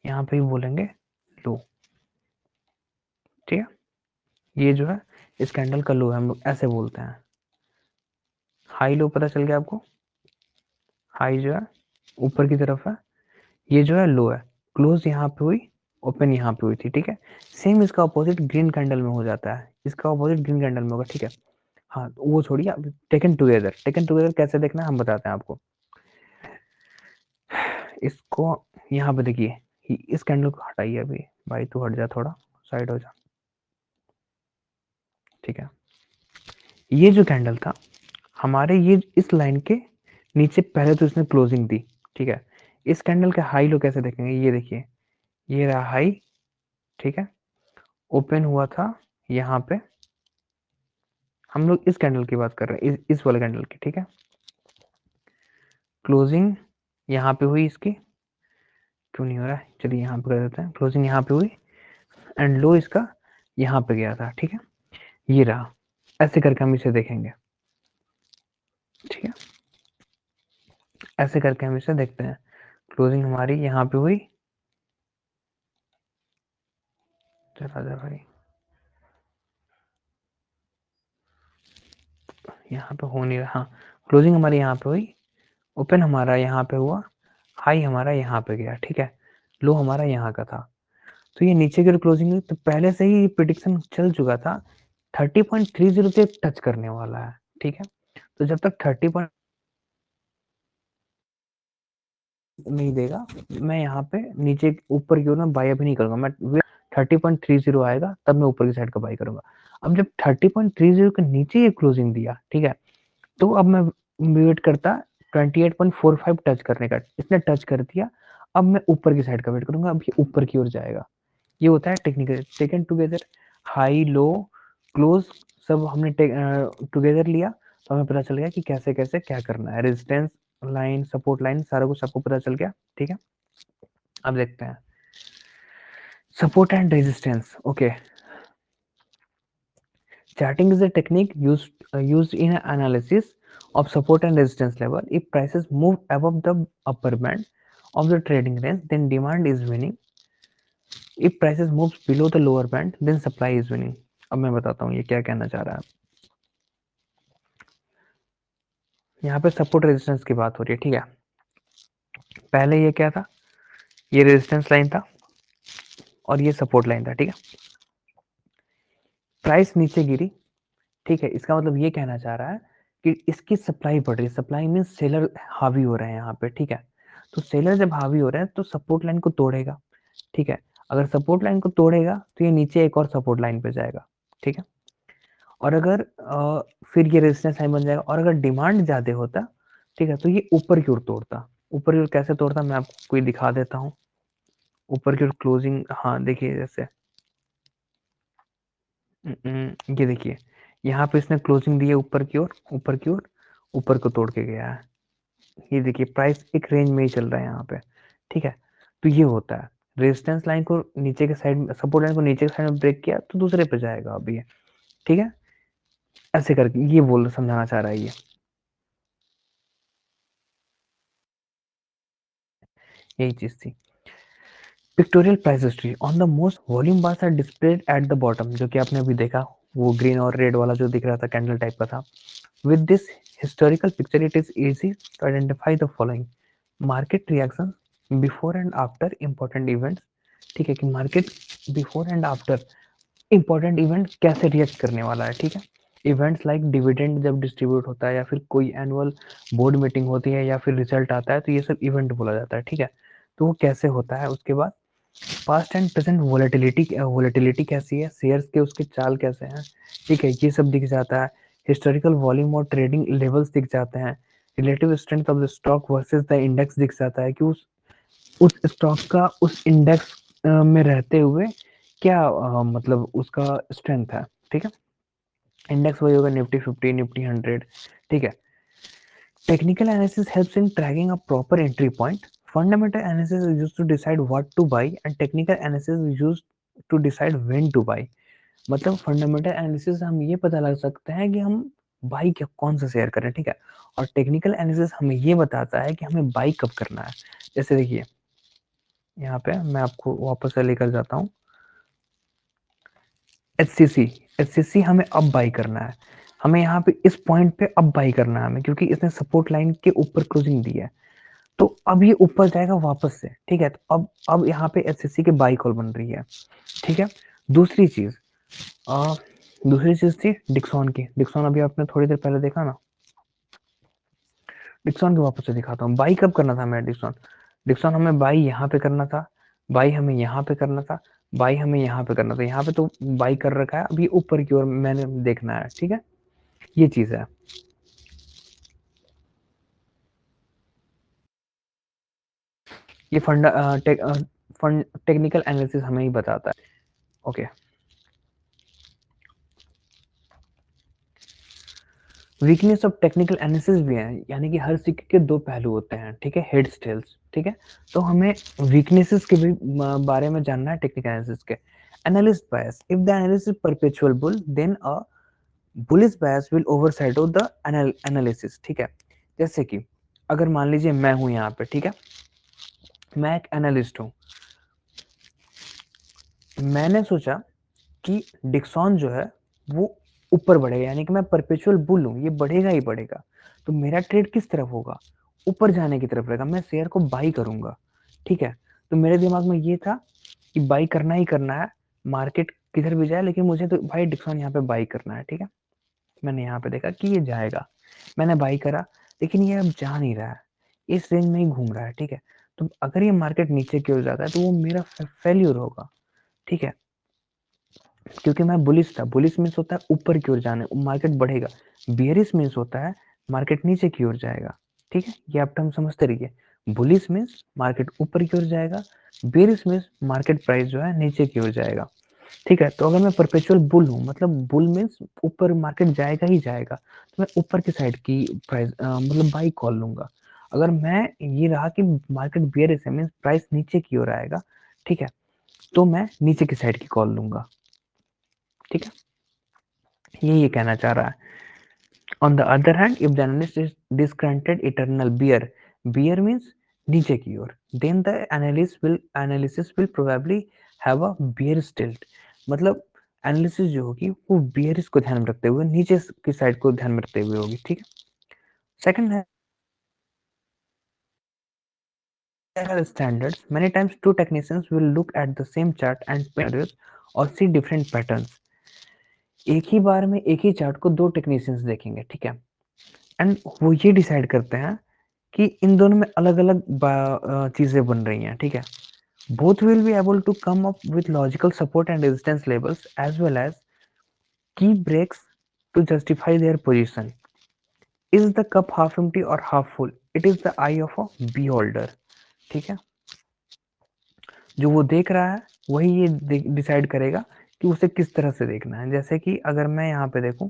यहाँ पे भी बोलेंगे लो, ठीक है। ये जो है इस कैंडल का लो है, हम लोग ऐसे बोलते हैं। हाई लो पता चल गया आपको, हाई जो है ऊपर की तरफ है, ये जो है लो है, क्लोज यहाँ पे हुई, ओपन यहाँ पे हुई थी, ठीक है। सेम इसका अपोजिट ग्रीन कैंडल में हो जाता है, इसका अपोजिट ग्रीन कैंडल में होगा, ठीक है। हाँ तो वो छोड़िए, टेकन टुगेदर, टेकन टुगेदर कैसे देखना है हम बताते हैं आपको। इसको यहाँ पे देखिए, इस कैंडल को हटाइए अभी, भाई तू हट जा, थोड़ा साइड हो जा, ठीक है। ये जो कैंडल था हमारे, ये इस लाइन के नीचे पहले तो इसने क्लोजिंग दी, ठीक है। इस कैंडल के हाई लो कैसे देखेंगे, ये देखिए, ये रहा हाई, ठीक है, ओपन हुआ था यहाँ पे, हम लोग इस कैंडल की बात कर रहे हैं, इस वाले कैंडल की, ठीक है। क्लोजिंग यहाँ पे हुई इसकी, क्यों नहीं हो रहा है, चलिए यहाँ पे कर देते हैं, क्लोजिंग यहाँ पे हुई, एंड लो इसका यहाँ पे गया था, ठीक है, ये रहा, ऐसे करके हम इसे देखेंगे, ठीक है, ऐसे करके हम इसे देखते हैं। क्लोजिंग हमारी यहाँ पे हुई, चला जा भाई, यहाँ पे हो नहीं रहा, हाँ, क्लोजिंग हमारी यहाँ पे हुई, ओपन हमारा यहाँ पे हुआ, हाई हमारा यहाँ पे गया, ठीक है, लो हमारा यहाँ का था, तो ये नीचे की क्लोजिंग हुई, तो पहले से ही प्रिडिक्शन चल चुका था 30.30 पे टच करने वाला है, ठीक है। तो जब तक 30 नहीं देगा, मैं यहाँ पे नीचे ऊपर की ओर में बाय अभी नहीं करूंगा, मैं 30.30 आएगा तब मैं ऊपर की साइड का बाय करूंगा। अब जब 30.30 के नीचे ये क्लोजिंग दिया, ठीक है, तो अब मैं वेट करता 28.45 टच करने का, इसने टच कर दिया, अब मैं ऊपर की साइड का वेट करूंगा, अब ये ऊपर की ओर जाएगा। ये होता है technical, taken together, high low close सब हमने टुगेदर लिया, तो हमें पता चल गया कि कैसे कैसे क्या करना है, रेजिस्टेंस लाइन, सपोर्ट लाइन, सारा कुछ आपको पता चल गया, ठीक है। अब देखते हैं support and resistance, okay. Charting is a technique used in analysis of support and resistance level. If prices move above the upper band of the trading range, then demand is winning. If prices moves below the lower band, then supply is winning. अब मैं बताता हूँ ये क्या कहना चाह रहा है। यहाँ पे सपोर्ट रेजिस्टेंस की बात हो रही है, ठीक है। पहले ये क्या था, ये रेजिस्टेंस लाइन था और ये सपोर्ट लाइन था, ठीक है। प्राइस नीचे गिरी, ठीक है, इसका मतलब ये कहना चाह रहा है कि इसकी सप्लाई बढ़ रही है, सप्लाई मीन सेलर हावी हो रहे हैं यहाँ पे, ठीक है। तो सेलर जब हावी हो रहे हैं तो सपोर्ट लाइन को तोड़ेगा, ठीक है। अगर सपोर्ट लाइन को तोड़ेगा तो ये नीचे एक और सपोर्ट लाइन पे जाएगा, ठीक है। और अगर फिर ये रेजिस्टेंस लाइन बन जाएगा, और अगर डिमांड ज्यादा होता, ठीक है, तो ये ऊपर की ओर तोड़ता, ऊपर की ओर कैसे तोड़ता मैं आपको कोई दिखा देता हूँ। ऊपर की ओर क्लोजिंग, हाँ देखिए जैसे, ये देखिए, यहाँ पे इसने क्लोजिंग दी है ऊपर की ओर, ऊपर की ओर, ऊपर को तोड़ के गया है, ये देखिए प्राइस एक रेंज में ही चल रहा है यहाँ पे, ठीक है। तो ये होता है, रेजिस्टेंस लाइन को नीचे के साइड में, सपोर्ट लाइन को नीचे के साइड में ब्रेक किया तो दूसरे पे जाएगा अभी ये, ठीक है। ऐसे करके ये बोल समझाना चाह रहा है ये, यही चीज थी। Pictorial price history on the most volume bars are displayed at the bottom, जो कि आपने अभी देखा, वो ग्रीन और रेड वाला जो दिख रहा था कैंडल टाइप का था। With this historical picture it is easy to identify the following: market reaction before and after important events. ठीक है, कि market before and after important event कैसे रिएक्ट करने वाला है। ठीक है, इवेंट्स लाइक डिविडेंड जब डिस्ट्रीब्यूट होता है, या फिर कोई एनुअल बोर्ड मीटिंग होती है, या फिर रिजल्ट आता है, तो ये सब इवेंट बोला जाता है। ठीक है, तो वो कैसे होता है। उसके बाद past and present volatility, volatility कैसी है, शेयर्स के उसके चाल कैसे हैं। ठीक है, ये सब दिख जाता है। हिस्टोरिकल वॉल्यूम और ट्रेडिंग लेवल्स दिख जाते हैं। Relative strength of the stock versus the index दिख जाता है, कि उस स्टॉक का उस इंडेक्स में रहते हुए क्या मतलब उसका स्ट्रेंथ है। ठीक है, इंडेक्स वही होगा निफ्टी 50, निफ्टी 100। ठीक है, technical analysis helps in tracking a proper entry point. Fundamental analysis is used to decide what to buy and technical analysis is used to decide when to buy. मतलब fundamental analysis से हम ये पता लग सकते हैं कि हम बाई क्या कौन सा शेयर करें। ठीक है, और टेक्निकल एनालिसिस हमें ये बताता है कि हमें बाई कब करना है। जैसे देखिए, यहाँ पे मैं आपको वापस से लेकर जाता हूँ। एचसीसी, एचसीसी हमें अब बाई करना है। हमें यहाँ पे इस पॉइंट पे अब बाई करना है हमें, क्योंकि इसने सपोर्ट लाइन के ऊपर क्लोजिंग दी है, तो अब ये ऊपर जाएगा वापस से। ठीक है, तो अब यहाँ पे एचसीसी के बाई कॉल बन रही है। ठीक है, दूसरी चीज दूसरी चीज थी डिक्सॉन की। डिक्सॉन अभी आपने थोड़ी देर पहले देखा ना, डिक्सॉन के वापस से दिखाता हूँ। बाई कब करना था हमें डिक्सॉन, डिक्सॉन हमें बाई यहाँ पे करना था, बाई हमें यहाँ पे करना था, बाई हमें यहाँ पे करना था। यहाँ पे तो बाई कर रखा है, अभी ऊपर की ओर मैंने देखना है। ठीक है, ये चीज है। ये टेक्निकल एनालिसिस हमें ही बताता है। Okay, weakness of technical analysis भी है, यानी कि हर सिक्के के दो पहलू होते हैं। ठीक है, हेड्स टेल्स। ठीक है, तो हमें वीकनेसेस के भी बारे में जानना है टेक्निकल एनालिसिस के। Analyst bias, if the analysis is perpetual bull then a bullish bias will overshadow the analysis. ठीक है, जैसे कि अगर मान लीजिए मैं हूं यहाँ पे, ठीक है, मैं एक एनालिस्ट हूँ, मैंने सोचा कि डिक्सॉन जो है वो ऊपर बढ़ेगा, यानी कि मैं परपेचुअल बुल हूँ, ये बढ़ेगा ही बढ़ेगा, तो मेरा ट्रेड किस तरफ होगा, ऊपर जाने की तरफ रहेगा, मैं शेयर को बाई करूंगा। ठीक है, तो मेरे दिमाग में ये था कि बाई करना ही करना है, मार्केट किधर भी जाए, लेकिन मुझे तो भाई डिक्सॉन यहाँ पे बाई करना है। ठीक है, मैंने यहाँ पे देखा कि ये जाएगा, मैंने बाई करा, लेकिन ये अब जा नहीं रहा है, इस रेंज में ही घूम रहा है। ठीक है, तो अगर ये मार्केट नीचे की ओर जाता है तो वो मेरा फेल्यूर होगा। ठीक है, क्योंकि मैं बुलिश था। बुलिश मीन्स होता है ऊपर की ओर जाने, मार्केट बढ़ेगा। बियरिश मीन्स होता है मार्केट नीचे की ओर जाएगा। ठीक है, ये आप टर्म समझते रहिए। बुलिश मीन्स मार्केट ऊपर की ओर जाएगा, बियरिश मीन्स मार्केट प्राइस जो है नीचे की ओर जाएगा। ठीक है, तो अगर मैं परपेचुअल बुल हूँ, मतलब बुल मीन्स ऊपर मार्केट जाएगा ही जाएगा, तो मैं ऊपर की साइड की प्राइस मतलब बाई कॉल लूंगा। अगर मैं ये रहा कि मार्केट बियरिश है मीन्स प्राइस नीचे की ओर आएगा, ठीक है, तो मैं नीचे की साइड की कॉल लूंगा। ठीक है, ये कहना चाह रहा है। On the other hand, if the analyst is disgruntled eternal bear, bear means नीचे की ओर, then the analysis will probably have a bear tilt. मतलब एनालिसिस जो होगी वो बियरिश को ध्यान में रखते हुए, नीचे की साइड को ध्यान में रखते हुए होगी। ठीक है, सेकंड है standards. Many times two technicians will look at the same chart and scenarios or see different patterns. एक ही बार में एक ही चार्ट को दो टेक्नीशियंस देखेंगे। ठीक है, एंड वो ये डिसाइड करते हैं कि इन दोनों में अलग अलग चीजें बन रही हैं। ठीक है, both will be able to come up with logical support and resistance labels as well as key breaks to justify their position. Is the cup half empty or half full? It is the eye of a beholder. ठीक है, जो वो देख रहा है वही ये decide करेगा कि उसे किस तरह से देखना है। जैसे कि अगर मैं यहाँ पे देखूं,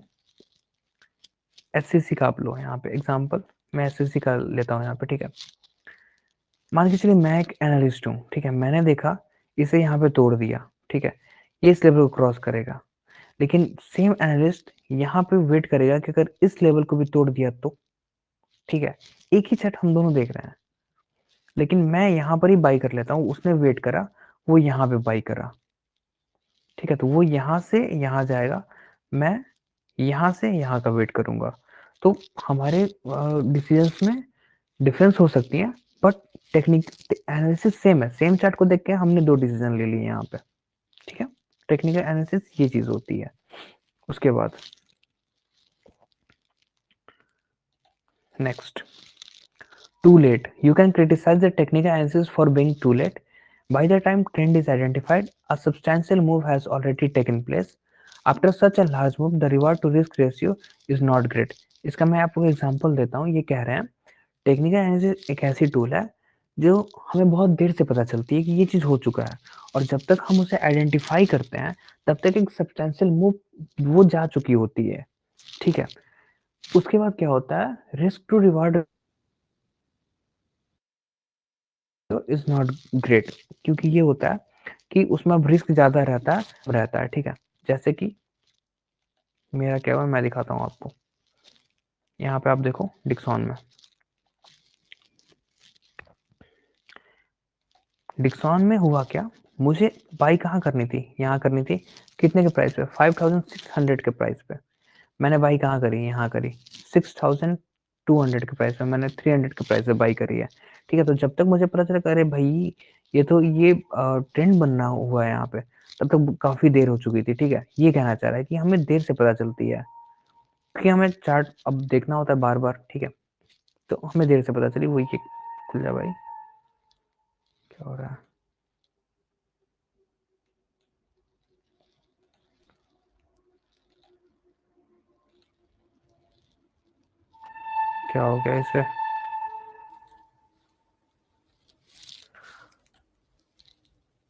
एससीसी का आप लो यहाँ पे एग्जांपल, मैं एससीसी का लेता हूँ यहाँ पे। ठीक है, मान के चलिए मैं एक एनालिस्ट हूँ। ठीक है, मैंने देखा इसे यहाँ पे तोड़ दिया। ठीक है, ये इस लेवल को क्रॉस करेगा, लेकिन सेम एनालिस्ट यहाँ पे वेट करेगा कि अगर इस लेवल को भी तोड़ दिया तो। ठीक है, एक ही चार्ट हम दोनों देख रहे हैं, लेकिन मैं यहाँ पर ही बाई कर लेता हूँ, उसने वेट करा, वो यहाँ पे बाई करा, ठीक है, तो वो यहाँ से यहाँ जाएगा, मैं यहाँ से यहाँ का वेट करूंगा। तो हमारे डिसीजंस में डिफरेंस हो सकती है, बट टेक्निक एनालिसिस सेम है। सेम चार्ट को देख के हमने दो डिसीजन ले लिए यहाँ पे, ठीक है। टेक्निकल एनालिसिस ये चीज होती है। उसके बाद next, too late. You can criticize the technical analysis for being too late. By the time trend is identified, a substantial move has already taken place. After such a large move, the reward to risk ratio is not great. इसका मैं आपको example देता हूँ। ये कह रहे हैं technical analysis एक ऐसी टूल है जो हमें बहुत देर से पता चलती है कि ये चीज हो चुका है, और जब तक हम उसे आइडेंटिफाई करते हैं तब तक एक सब्सटेंशियल मूव वो जा चुकी होती है, ठीक है। उसके बाद क्या होता है, risk to reward is not great, क्योंकि ये होता है कि उसमें अब रिस्क ज्यादा रहता है, ठीक है। जैसे कि मेरा क्या हुआ, मैं दिखाता हूँ आपको। यहाँ पे आप देखो डिक्सॉन में हुआ क्या, मुझे बाई कहाँ करनी थी, यहाँ करनी थी। कितने के प्राइस पे, 5600 के प्राइस पे। मैंने बाई कहाँ करी, यहाँ करी। 6200 के प्राइस पे मैंने 300 के प्राइस पे बाई करी है, ठीक है। तो जब तक मुझे पता चला अरे भाई ये ट्रेंड बनना हुआ है यहाँ पे, तब तक काफी देर हो चुकी थी, ठीक है। ये कहना चाह रहा है कि हमें देर से पता चलती है, क्योंकि हमें चार्ट अब देखना होता है बार बार, ठीक है। तो हमें देर से पता चली, वो ये खुल जा भाई, क्या हो रहा है, क्या हो गया इसे।